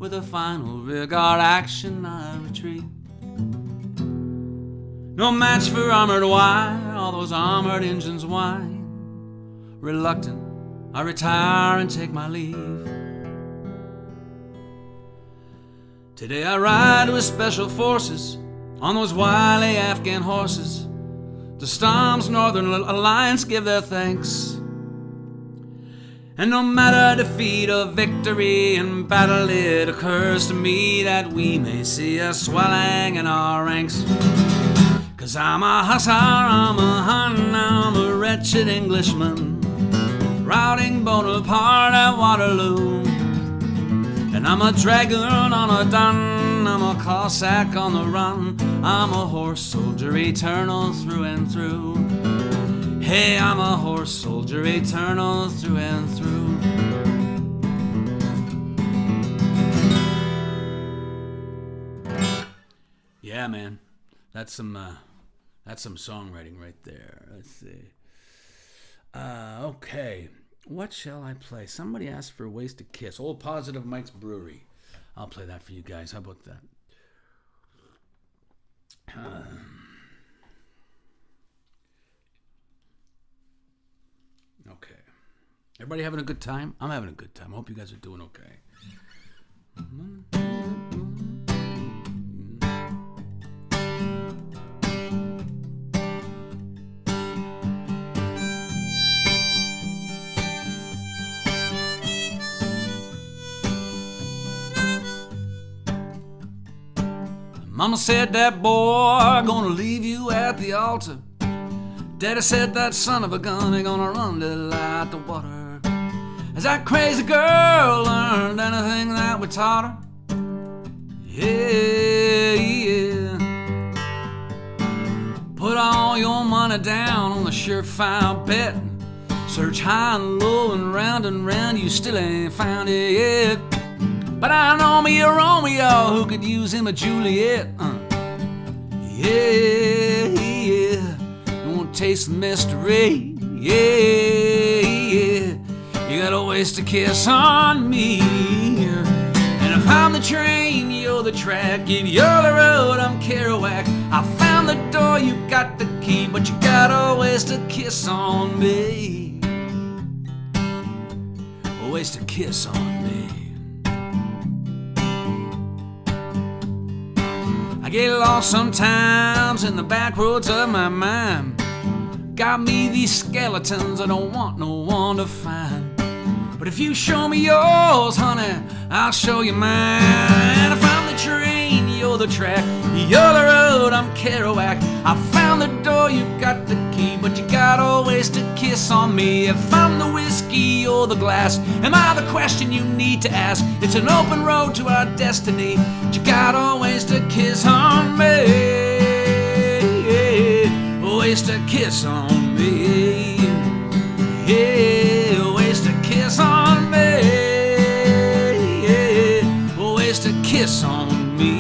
With a final rearguard action, I retreat. No match for armored wire, all those armored engines whine. Reluctant, I retire and take my leave. Today I ride with special forces on those wily Afghan horses. To Stamm's Northern Alliance give their thanks. And no matter defeat or victory in battle, it occurs to me that we may see a swelling in our ranks. 'Cause I'm a hussar, I'm a Hun, I'm a wretched Englishman, routing Bonaparte at Waterloo. And I'm a dragoon on a dun, I'm a Cossack on the run, I'm a horse soldier, eternal through and through. Hey, I'm a horse soldier, eternal through and through. Yeah, man. That's some songwriting right there. Let's see. Okay. What shall I play? Somebody asked for Ways to Kiss. Old Positive Mike's Brewery. I'll play that for you guys. How about that? Okay. Everybody having a good time? I'm having a good time. I hope you guys are doing okay. Mama said that boy gonna leave you at the altar. Daddy said that son of a gun ain't gonna run to light the water. Has that crazy girl learned anything that we taught her? Yeah, yeah. Put all your money down on the surefire bet. Search high and low and round, you still ain't found it yet. But I know me a Romeo who could use him a Juliet. Yeah, yeah. You won't taste the mystery. Yeah, yeah. You got a ways to kiss on me. And if I'm the train, you're the track. If you're the road, I'm Kerouac. I found the door, you got the key, but you got a ways to kiss on me. A ways to kiss on me. I get lost sometimes in the back roads of my mind. Got me these skeletons I don't want no one to find. But if you show me yours, honey, I'll show you mine. If I'm the train, you're the track. You're the road, I'm Kerouac. I found the door, you got the key, but you got always to kiss on me. If I'm the whiskey, you're the glass. Am I the question you need to ask? It's an open road to our destiny, but you got always to kiss on me. Always to kiss on me. Yeah, ways to kiss on me. Yeah, ways to kiss on me.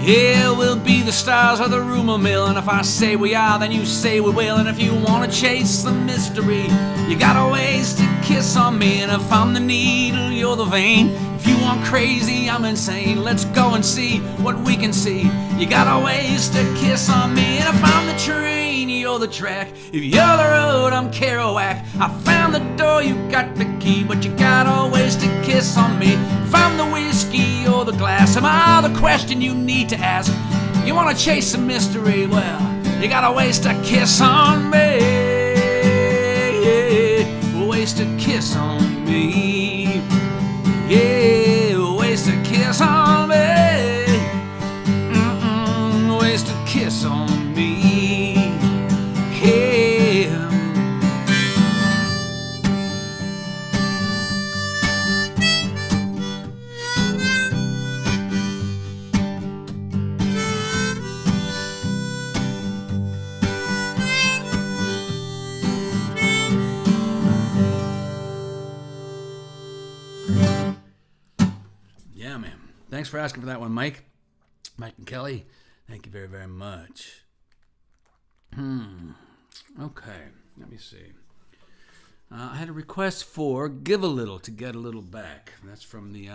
Yeah, we'll be the stars of the rumor mill, and if I say we are, then you say we will. And if you wanna chase the mystery, you got a ways to kiss on me. And if I'm the needle, you're the vein. If you want crazy, I'm insane. Let's go and see what we can see. You got a ways to kiss on me. And if I'm the train, you're the track. If you're the road, I'm Kerouac. I found the door, you got the key, but you got a ways to kiss on me. If I'm the whiskey, you're the glass. Am I the question you need to ask? You wanna chase some mystery? Well, you got a ways to kiss on me. Yeah, ways to kiss on me. Yeah, ways to kiss on me. Ways to kiss on me. Yeah. Yeah, man. Thanks for asking for that one, Mike. Mike and Kelly, thank you very, very much. Okay, let me see. I had a request for Give a Little to Get a Little Back. That's from the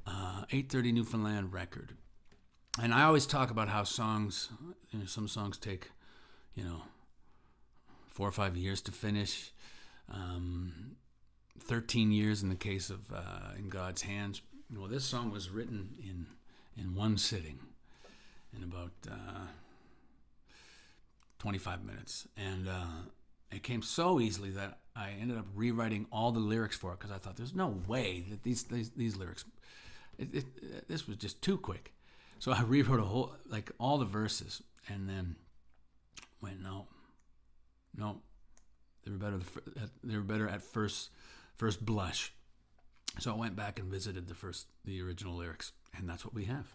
830 Newfoundland record. And I always talk about how songs, some songs take, 4 or 5 years to finish. 13 years in the case of In God's Hands. Well, this song was written in one sitting, in about 25 minutes. And it came so easily that I ended up rewriting all the lyrics for it, because I thought there's no way that these lyrics, this was just too quick. So I rewrote all the verses, and then went, no, they were better at first blush. So I went back and visited the original lyrics, and that's what we have.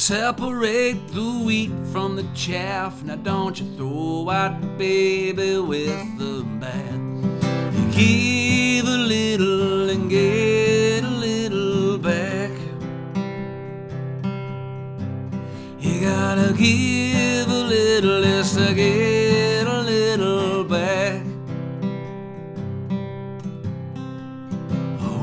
Separate the wheat from the chaff. Now don't you throw out the baby with the bath. You give a little and get a little back. You gotta give a little just to get a little back.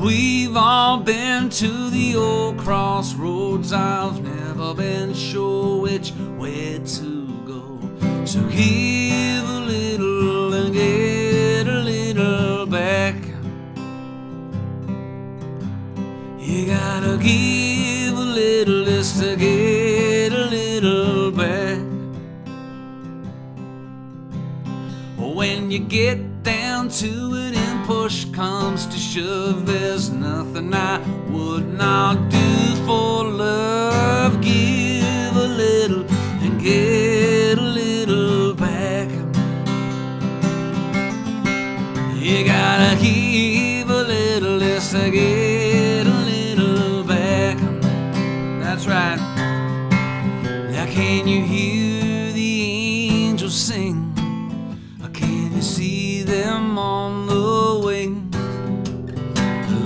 We've all been to the old crossroads. I've never been sure which way to go. So give a little and get a little back. You gotta give a little just to get a little back. When you get down to it and push comes to shove, there's nothing I would not do for love. Give a little and get a little back. You gotta give a little just to get a little back. That's right. Now can you hear the angels sing? See them on the wing.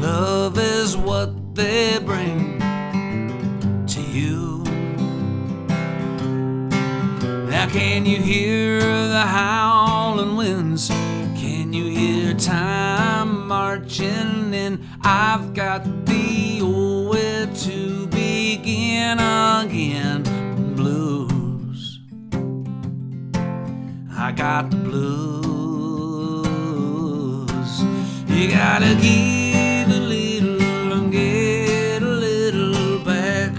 Love is what they bring to you. Now can you hear the howling winds? Can you hear time marching in? I've got the old way to begin again blues. I got the blues. You gotta give a little and get a little back.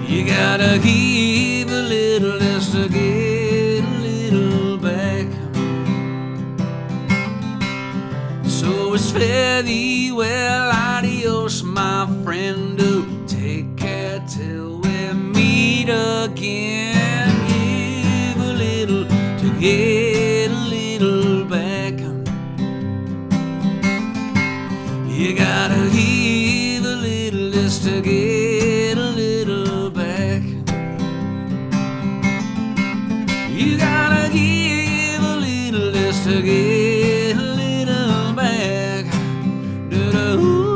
You gotta give a little just to get a little back. So it's fare thee well, adios, my friend. Do take care till we meet again. Give a little to get a little back. You gotta give a little just to get a little back. You gotta give a little just to get a little back. Do-do-ooh.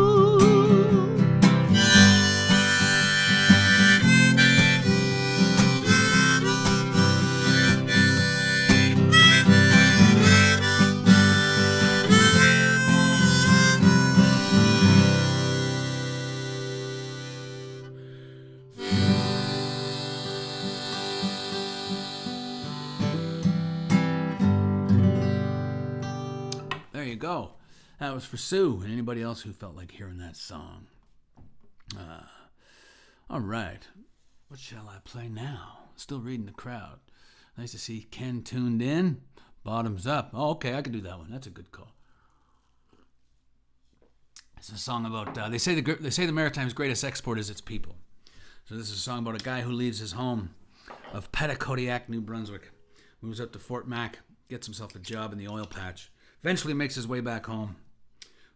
There you go. That was for Sue and anybody else who felt like hearing that song. All right. What shall I play now? Still reading the crowd. Nice to see Ken tuned in. Bottoms up. Oh, okay, I can do that one. That's a good call. It's a song about, they say the Maritime's greatest export is its people. So this is a song about a guy who leaves his home of Petitcodiac, New Brunswick, moves up to Fort Mac, gets himself a job in the oil patch, eventually makes his way back home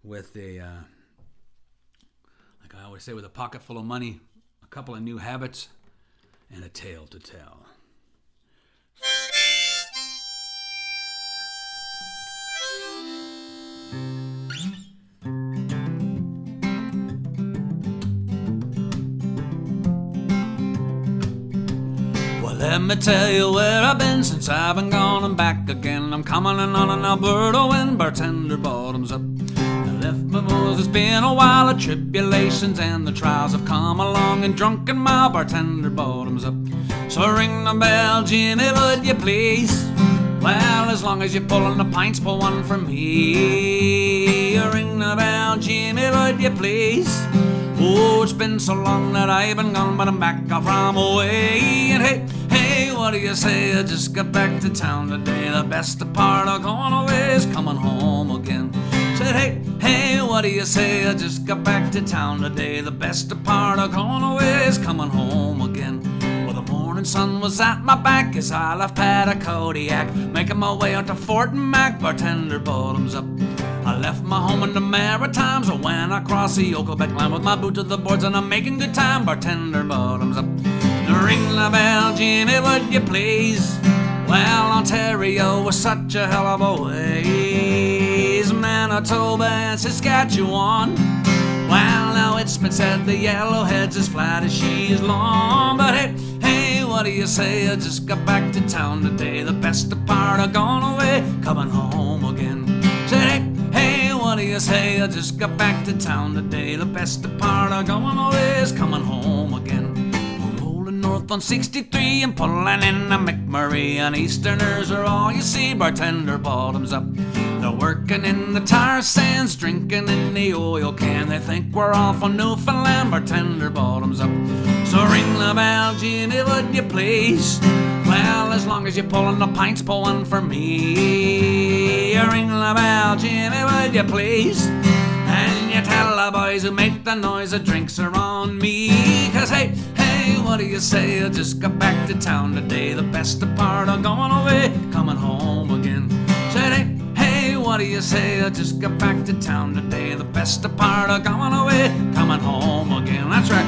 with a, like I always say, with a pocket full of money, a couple of new habits, and a tale to tell. Let me tell you where I've been since I've been gone and back again. I'm coming in on an Alberta wind, bartender bottoms up. I left my boys, it's been a while of tribulations, and the trials have come along and drunken my bartender bottoms up. So ring the bell, Jimmy, would you please? Well, as long as you're pulling the pints, pull one for me. Ring the bell, Jimmy, would you please? Oh, it's been so long that I've been gone, but I'm back from away. And hey, what do you say? I just got back to town today. The best part of going away is coming home again. Said, hey, what do you say? I just got back to town today. The best part of going away is coming home again. Well, the morning sun was at my back as I left Cadillac, making my way out to Fort Mac, bartender bottoms up. I left my home in the Maritimes when I crossed the Okobec line with my boot to the boards and I'm making good time, bartender bottoms up. Ring the bell, Jimmy, would you please? Well, Ontario was such a hell of a ways. Manitoba and Saskatchewan. Well, now it's been said the yellowhead's as flat as she's long. But hey, what do you say? I just got back to town today. The best part of gone away, coming home again. Said hey, what do you say? I just got back to town today. The best part of going away is coming home again. North on 63 and pulling in a McMurray, and Easterners are all you see, bartender bottoms up. They're working in the tar sands, drinking in the oil can. They think we're off on Newfoundland, bartender bottoms up. So ring the bell, Jimmy, would you please? Well, as long as you're pulling the pints, pull one for me. Ring the bell, Jimmy, would you please? And you tell the boys who make the noise the drinks are on me. Cause hey, what do you say? I just got back to town today. The best part of going away, coming home again. Said hey, what do you say? I just got back to town today. The best part of going away, coming home again. That's right.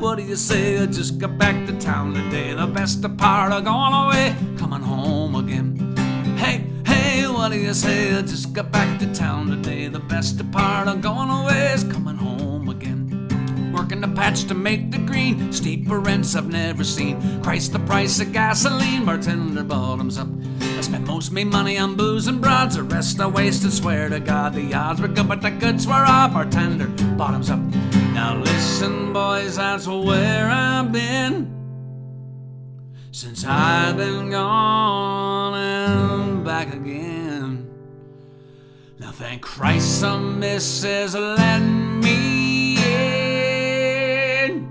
What do you say? I just got back to town today. The best part of going away, coming home again. Hey, what do you say? I just got back to town today. The best part of going away is coming home again. Working the patch to make the green, steeper rents I've never seen. Christ, the price of gasoline, bartender bottoms up. I spent most of me money on booze and broads, the rest I wasted, swear to God. The odds were good, but the goods were off, bartender bottoms up. Now listen, boys, that's where I've been since I've been gone and back again. Now thank Christ some missus let me in.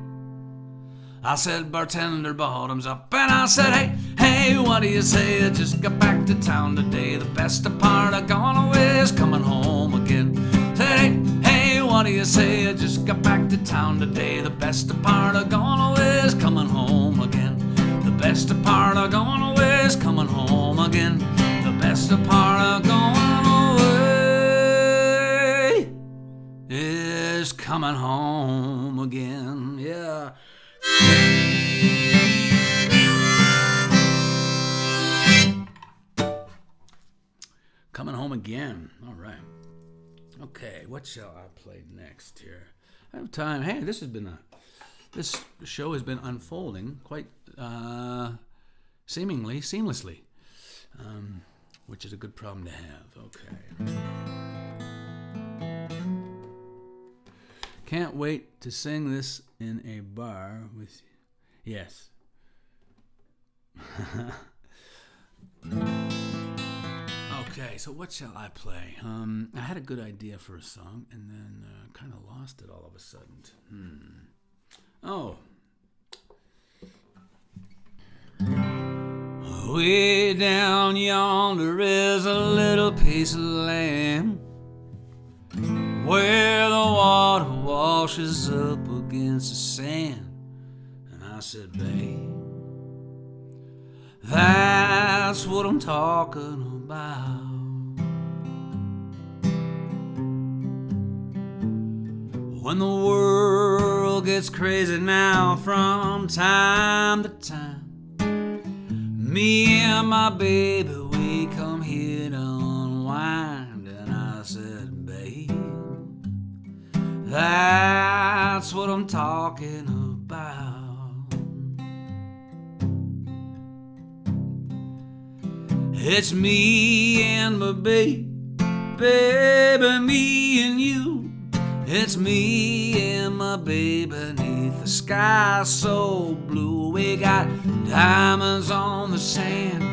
I said, bartender bottoms up, and I said, hey, what do you say? I just got back to town today. The best part of gone away is coming home again. Said, hey, what do you say? I just got back to town today. The best part of gone away is coming home again. The best part of gone away is coming home again. The best part of gone away is coming home again. Yeah. Coming home again. All right. Okay, what shall I play next here? I have time. Hey, this show has been unfolding quite seemingly seamlessly, which is a good problem to have. Okay. Can't wait to sing this in a bar with you. Yes. Okay, so what shall I play? I had a good idea for a song and then kind of lost it all of a sudden. Oh. Way down yonder is a little piece of land where the water washes up against the sand. And I said, babe, that's what I'm talking about. When the world gets crazy now from time to time, me and my baby, we come here to unwind. And I said, babe, that's what I'm talking about. It's me and my baby, me and you. It's me and my baby beneath the sky so blue. We got diamonds on the sand,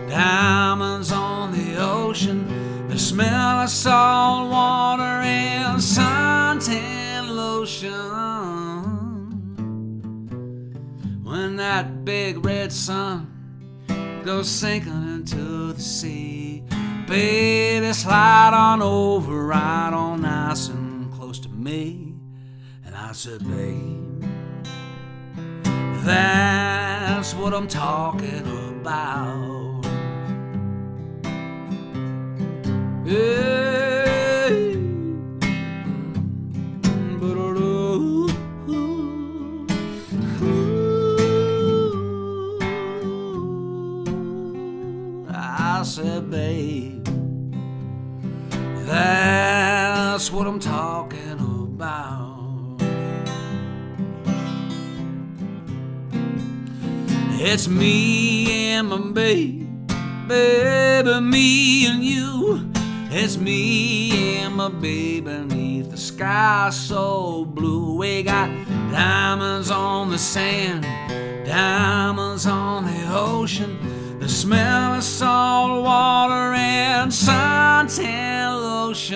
diamonds on the ocean, the smell of salt water and suntan lotion. When that big red sun goes sinking into the sea. Baby, slide on over, right on nice and close to me. And I said, babe, that's what I'm talking about. Yeah. I said, babe, that's what I'm talking about. It's me and my baby, me and you. It's me and my baby beneath the sky so blue. We got diamonds on the sand, diamonds on the ocean, the smell of salt water and suntan lotion.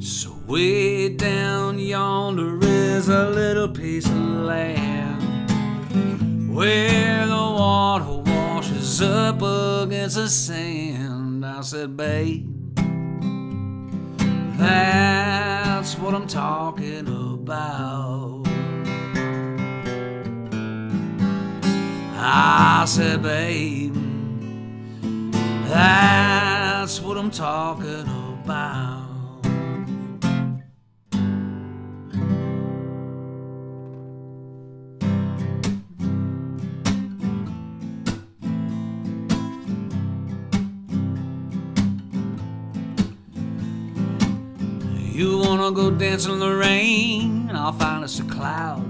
So way down yonder is a little piece of land where the water washes up against the sand. I said, babe, that's what I'm talking about. I said, babe, that's what I'm talking about. You wanna go dance in the rain? I'll find us a cloud.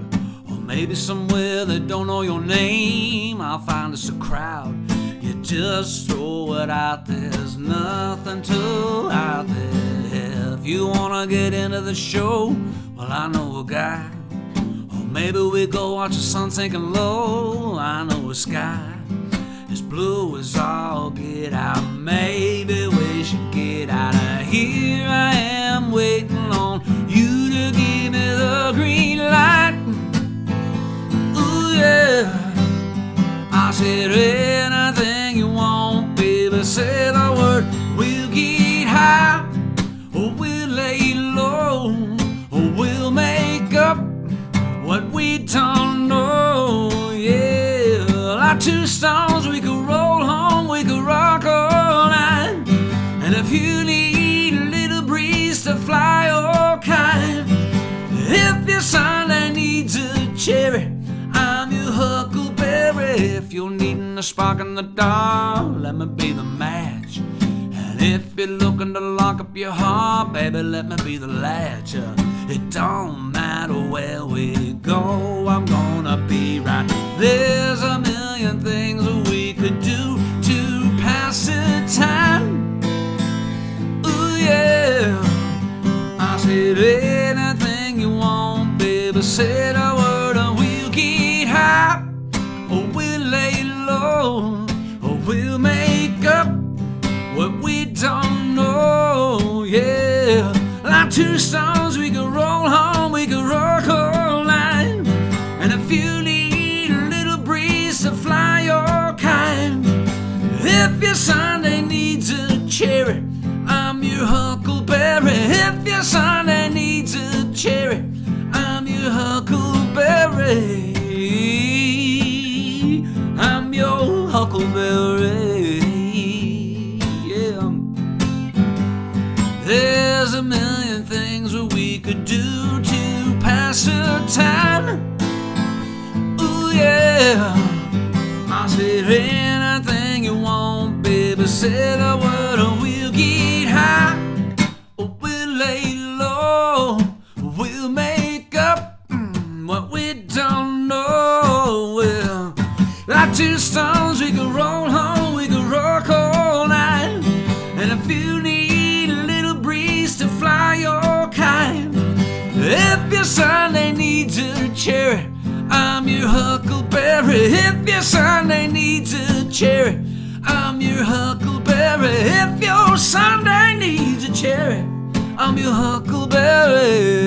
Or maybe somewhere they don't know your name. I'll find us a crowd. You just throw it out there. There's nothing to out there. If you wanna get into the show, well, I know a guy. Or maybe we go watch the sun sinking low. I know a sky as blue as all get out. Maybe we should get out of here. I am waiting on you to give me the green light. Ooh, yeah. I said, anything you want, baby, say the word. We'll get high, or we'll lay low, or we'll make up what we don't know. Yeah, like two stones, we could roll home, we could rock all night. And if you need a little breeze to fly your kite, if your Sunday needs a cherry, I'm your huckleberry. If you're needing a spark in the dark, let me be the match. And if you're looking to lock up your heart, baby, let me be the latch. It don't matter where we go, I'm gonna be right. There's a million things we could do to pass the time. Ooh, yeah. I said, anything you want, baby, say the word, and we'll get high, or we'll lay low, or we'll make up what we don't know. Yeah, like two stones, we could roll home, we could rock all night. And if you need a little breeze to fly your kite, if your Sunday needs a cherry, I'm your huckleberry. If your Sunday needs a cherry, I'm your huckleberry. I'm your huckleberry. Yeah. There's a million things we could do to pass the time. Ooh, yeah. I said, anything you want, baby, say the word, or we'll get high, or we'll lay low, or we'll make up what we don't know. Well, like two stones, we could roll home, we could rock all night. And if you need a little breeze to fly your kite, if your Sunday needs a cherry, I'm your huckleberry. If your Sunday needs a cherry, I'm your huckleberry. If your Sunday needs a cherry, I'm your huckleberry.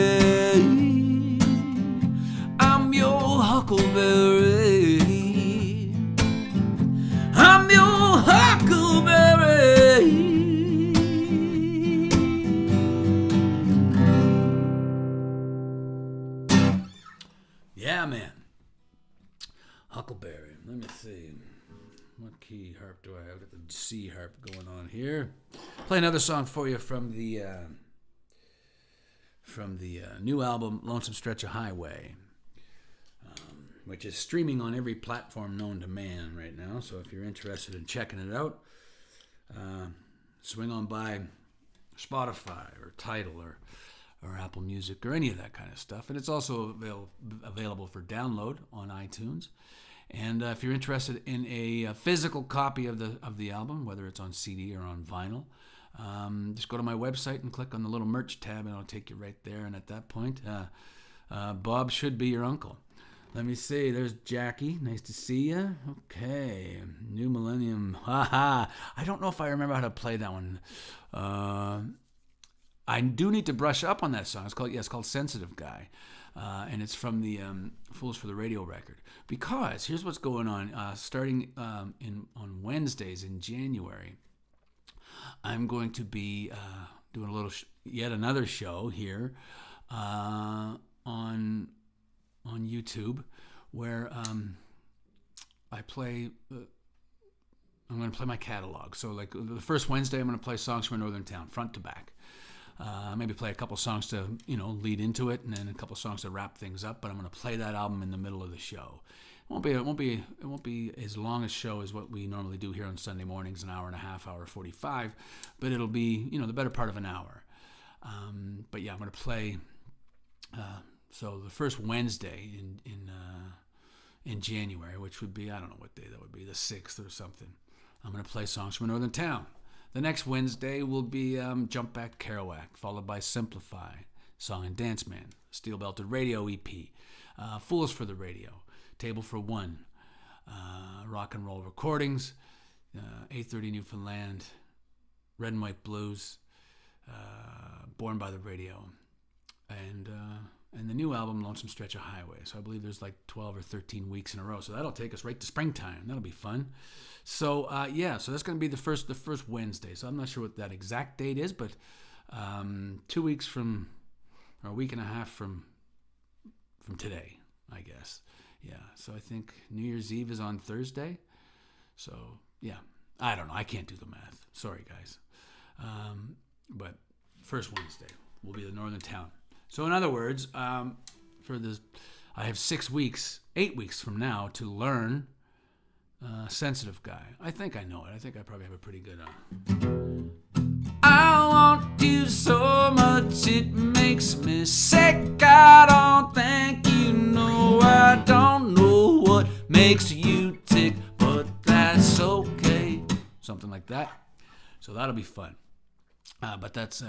I'm your key harp do I have? I've got the C harp going on here. Play another song for you from the new album, Lonesome Stretch of Highway, which is streaming on every platform known to man right now. So if you're interested in checking it out, swing on by Spotify or Tidal or Apple Music or any of that kind of stuff. And it's also available for download on iTunes. And if you're interested in a physical copy of the album, whether it's on CD or on vinyl, just go to my website and click on the little merch tab, and it'll take you right there. And at that point, Bob should be your uncle. Let me see. There's Jackie. Nice to see you. Okay. New Millennium. Ha. I don't know if I remember how to play that one. I do need to brush up on that song. It's called Sensitive Guy. And it's from the Fools for the Radio record. Because here's what's going on. Starting on Wednesdays in January, I'm going to be doing yet another show here on YouTube where I play. I'm going to play my catalog. So like the first Wednesday, I'm going to play songs from a northern town, front to back. Maybe play a couple songs to lead into it, and then a couple songs to wrap things up. But I'm going to play that album in the middle of the show. It won't be as long a show as what we normally do here on Sunday mornings, an hour and a half, hour 45. But it'll be the better part of an hour. But yeah, I'm going to play. So the first Wednesday in January, which would be, I don't know what day that would be, the 6th or something. I'm going to play songs from a northern town. The next Wednesday will be Jump Back Kerouac, followed by Simplify, Song and Dance Man, Steel Belted Radio EP, Fools for the Radio, Table for One, Rock and Roll Recordings, 830 Newfoundland, Red and White Blues, Born by the Radio, and the new album, Lonesome Stretch of Highway. So I believe there's like 12 or 13 weeks in a row. So that'll take us right to springtime. That'll be fun. So so that's going to be the first Wednesday. So I'm not sure what that exact date is, but 2 weeks from, or a week and a half from today, I guess. Yeah. So I think New Year's Eve is on Thursday. So yeah, I don't know. I can't do the math. Sorry, guys. But first Wednesday will be the northern town. So in other words, for this, I have 8 weeks from now to learn Sensitive Guy. I think I know it. I think I probably have a pretty good I want you so much it makes me sick. I don't think you know. I don't know what makes you tick, but that's okay. Something like that. So that'll be fun. But that's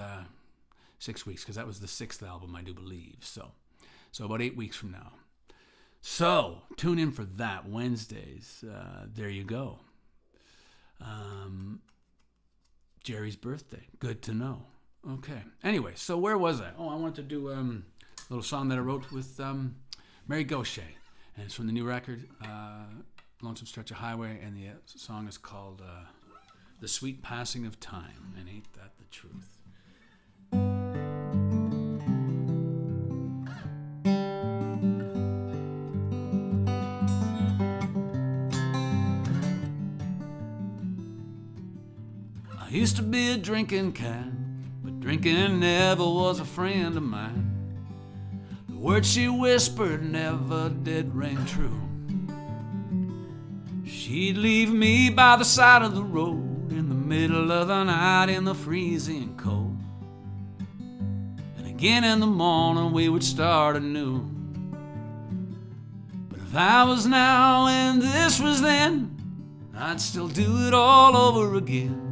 6 weeks, because that was the 6th album, I do believe. So about 8 weeks from now. So tune in for that Wednesdays. There you go. Jerry's birthday. Good to know. Okay. Anyway, so where was I? I wanted to do a little song that I wrote with Mary Gaucher, and it's from the new record, Lonesome Stretch of Highway, and the song is called The Sweet Passing of Time, and ain't that the truth? I used to be a drinking kind, but drinking never was a friend of mine. The words she whispered never did ring true. She'd leave me by the side of the road in the middle of the night in the freezing cold. And again in the morning we would start anew. But if I was now and this was then, I'd still do it all over again.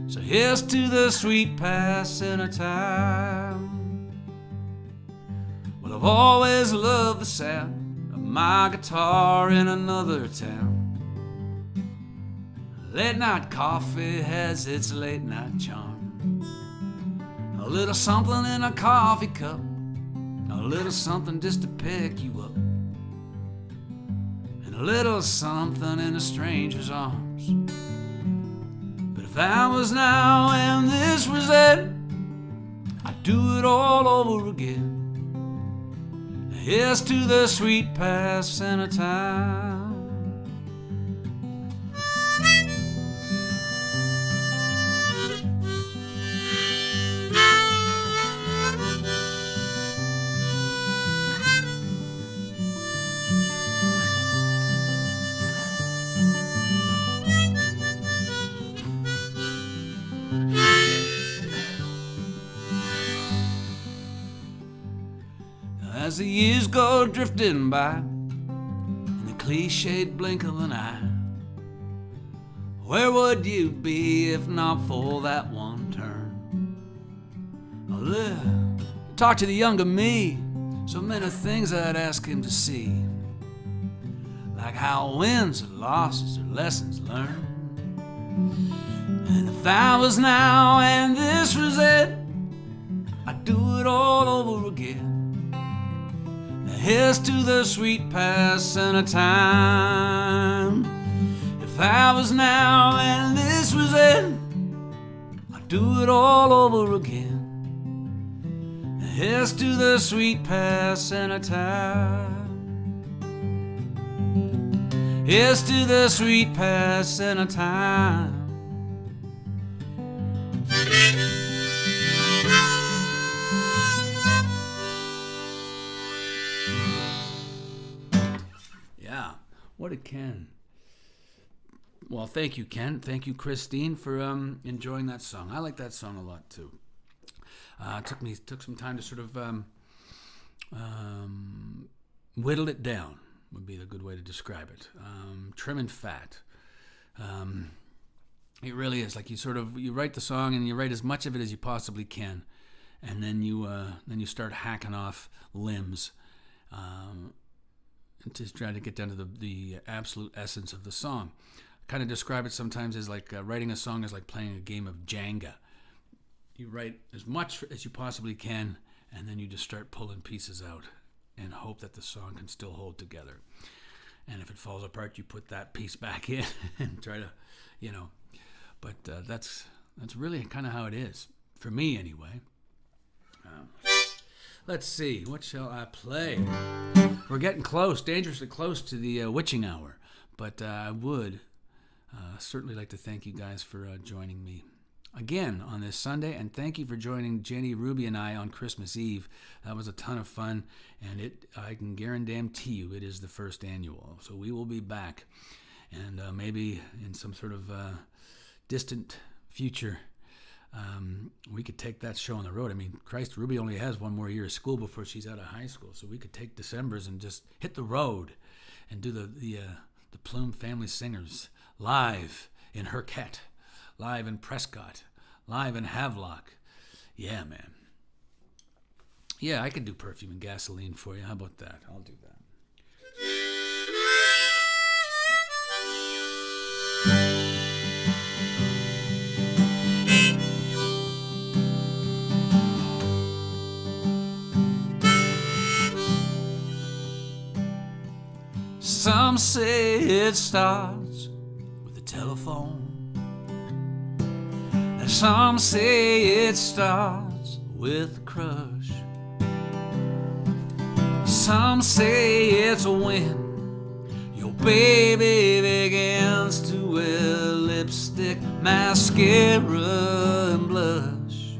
So here's to the sweet passing of time. Well, I've always loved the sound of my guitar in another town. Late night coffee has its late night charm. A little something in a coffee cup, a little something just to pick you up, and a little something in a stranger's arms. If I was now and this was then, I'd do it all over again. Here's to the sweet passing of time. as the years go drifting by, in the cliched blink of an eye. Where would you be if not for that one turn? Talk to the younger me, so many things I'd ask him to see, like how wins and losses are lessons learned. And if I was now and this was it, I'd do it all over again. Now here's to the sweet passing of time. If I was now and this was it, I'd do it all over again. Now here's to the sweet passing of time. Here's to the sweet passing of time. Yeah, what a Ken. Well, thank you, Ken. Thank you, Christine, for enjoying that song. I like that song a lot too. Took some time to sort of whittle it down, would be the good way to describe it. Trim and fat. It really is like you write the song and you write as much of it as you possibly can, and then you start hacking off limbs, and just try to get down to the absolute essence of the song. I kind of describe it sometimes as like writing a song is like playing a game of Jenga. You write as much as you possibly can, and then you just start pulling pieces out and hope that the song can still hold together. And if it falls apart, you put that piece back in and try to, But that's really kind of how it is, for me anyway. Let's see, what shall I play? We're getting close, dangerously close to the witching hour. But I would certainly like to thank you guys for joining me again on this Sunday, and thank you for joining Jenny, Ruby, and I on Christmas Eve. That was a ton of fun, and I can guarantee you it is the first annual. So we will be back, and maybe in some sort of distant future, we could take that show on the road. I mean, Christ, Ruby only has one more year of school before she's out of high school, so we could take December's and just hit the road and do the Plume Family Singers live in Herquette, live in Prescott, live in Havelock. Yeah, man. Yeah, I could do Perfume and Gasoline for you. How about that? I'll do that. Some say it starts with the telephone. And some say it starts with a crush. Some say it's when your baby begins to wear lipstick, mascara, and blush.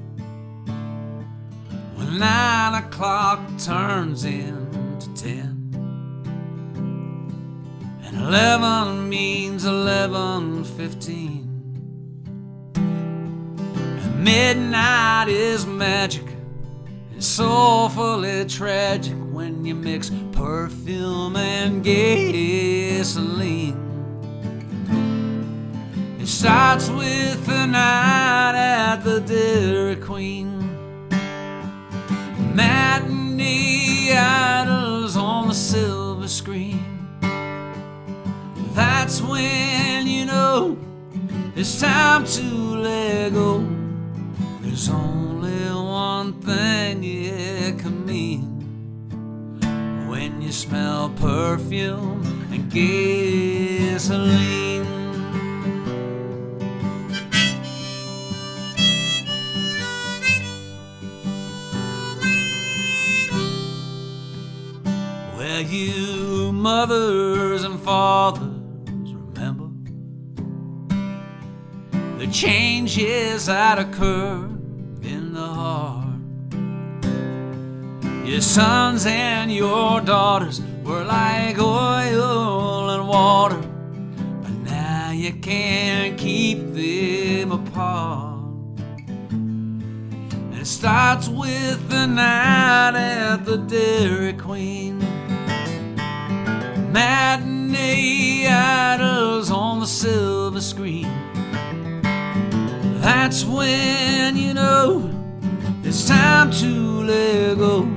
When 9 o'clock turns into 10. 11 means 11:15. And midnight is magic and soulfully tragic when you mix perfume and gasoline. It starts with the night at the Dairy Queen. Matinee idols on the silver screen. That's when you know it's time to let go. There's only one thing it can mean when you smell perfume and gasoline. Well, you mothers and fathers, the changes that occur in the heart. Your sons and your daughters were like oil and water, but now you can't keep them apart. And It starts with the night at the Dairy Queen. Matinee idols on the silver screen. That's when you know it's time to let go.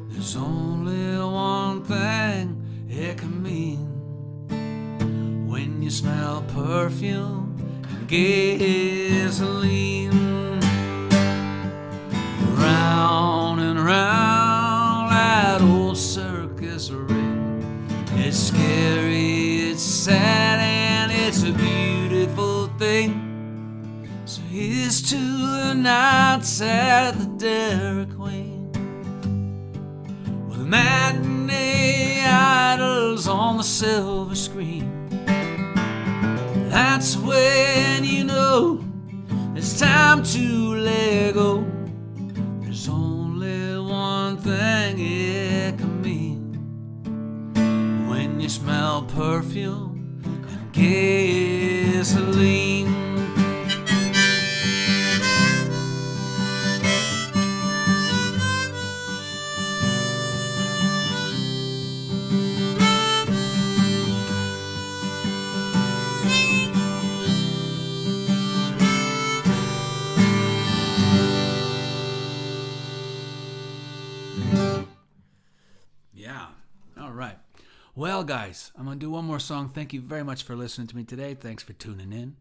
There's only one thing it can mean. When you smell perfume and gasoline. Round and round that old circus ring. It's scary, it's sad, and it's a beautiful thing. So here's to the nights at the Dairy Queen, with matinee idols on the silver screen. That's when you know it's time to let go. There's only one thing it can mean. When you smell perfume and gasoline. Well, guys, I'm going to do one more song. Thank you very much for listening to me today. Thanks for tuning in.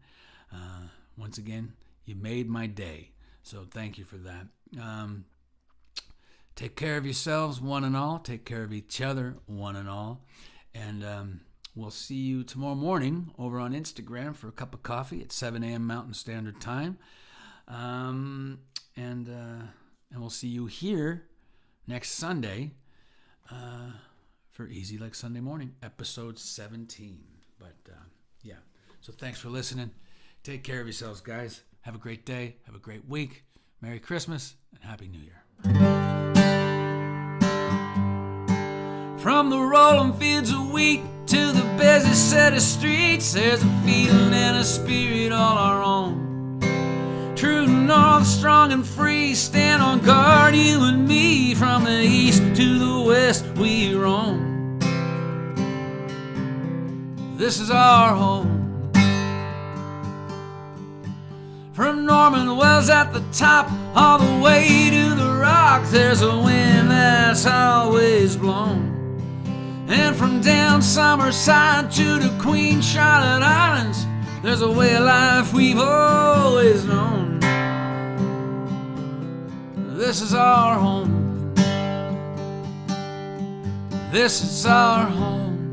Once again, you made my day. So thank you for that. Take care of yourselves, one and all. Take care of each other, one and all. And we'll see you tomorrow morning over on Instagram for a cup of coffee at 7 a.m. Mountain Standard Time. And we'll see you here next Sunday for Easy Like Sunday Morning, episode 17. But, yeah. So thanks for listening. Take care of yourselves, guys. Have a great day. Have a great week. Merry Christmas and Happy New Year. From the rolling fields of wheat to the busy set of streets, there's a feeling and a spirit all our own. True north, strong and free, stand on guard, you and me. From the east to the west, we roam. This is our home. From Norman Wells at the top, all the way to the rock, there's a wind that's always blown. And from down Summerside to the Queen Charlotte Islands, there's a way of life we've always known. This is our home. This is our home.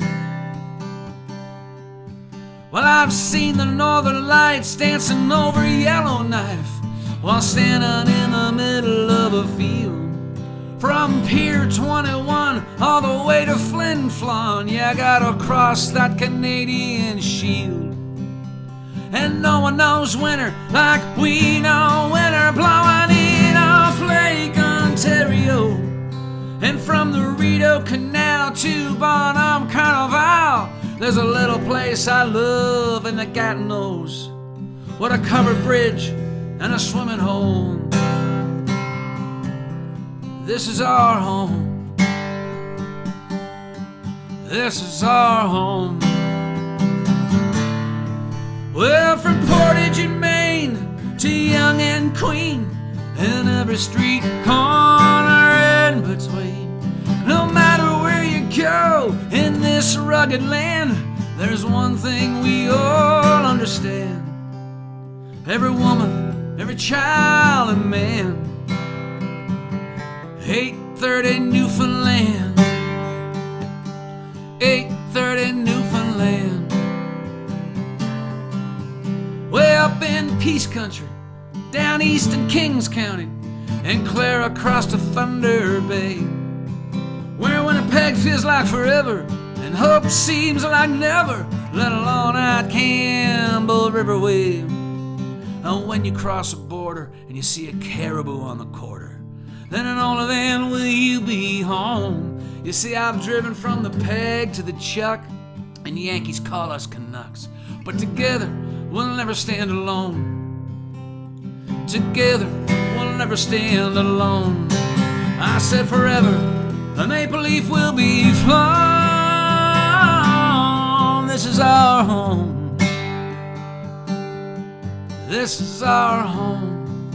Well, I've seen the northern lights dancing over Yellowknife while standing in the middle of a field. From Pier 21 all the way to Flin Flon, yeah, I gotta cross that Canadian Shield. And no one knows winter like we know winter, blowing in off Lake Ontario. And from the Rideau Canal to Bonhomme Carnival, there's a little place I love in the Gatineaus, with a covered bridge and a swimming hole. This is our home. This is our home. Well, from Portage in Maine to Yonge and Queen, and every street corner in between. No matter where you go in this rugged land, there's one thing we all understand. Every woman, every child and man. 830 Newfoundland. 830 Newfoundland. Way up in Peace Country, down east in Kings County, and clear across to Thunder Bay, where Winnipeg feels like forever and hope seems like never, let alone at Campbell River Way. And when you cross a border and you see a caribou on the quarter, then and only then will you be home. You see, I've driven from the Peg to the Chuck, and the Yankees call us Canucks, but together we'll never stand alone. Together we'll never stand alone. I said forever, the maple leaf will be flown. This is our home. This is our home.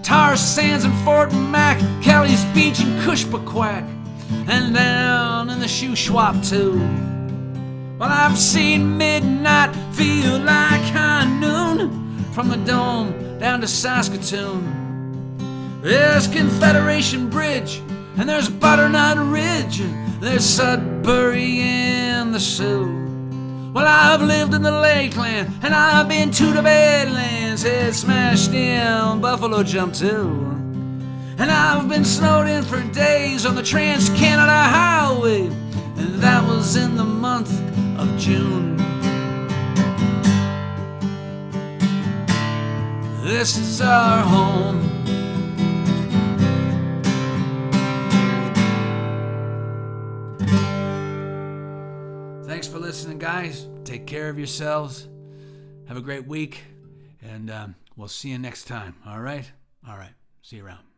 Tar Sands and Fort Mac, Kelly's Beach and Cushpaquack, and down in the Shuswap too. Well, I've seen midnight feel like high noon, from the Dome down to Saskatoon. There's Confederation Bridge, and there's Butternut Ridge, there's Sudbury and the Sioux. Well, I've lived in the Lakeland, and I've been to the Badlands, head smashed in Buffalo Jump too. And I've been snowed in for days on the Trans-Canada Highway, and that was in the month of June. This is our home. Thanks for listening, guys. Take care of yourselves. Have a great week, and we'll see you next time. All right? All right. See you around.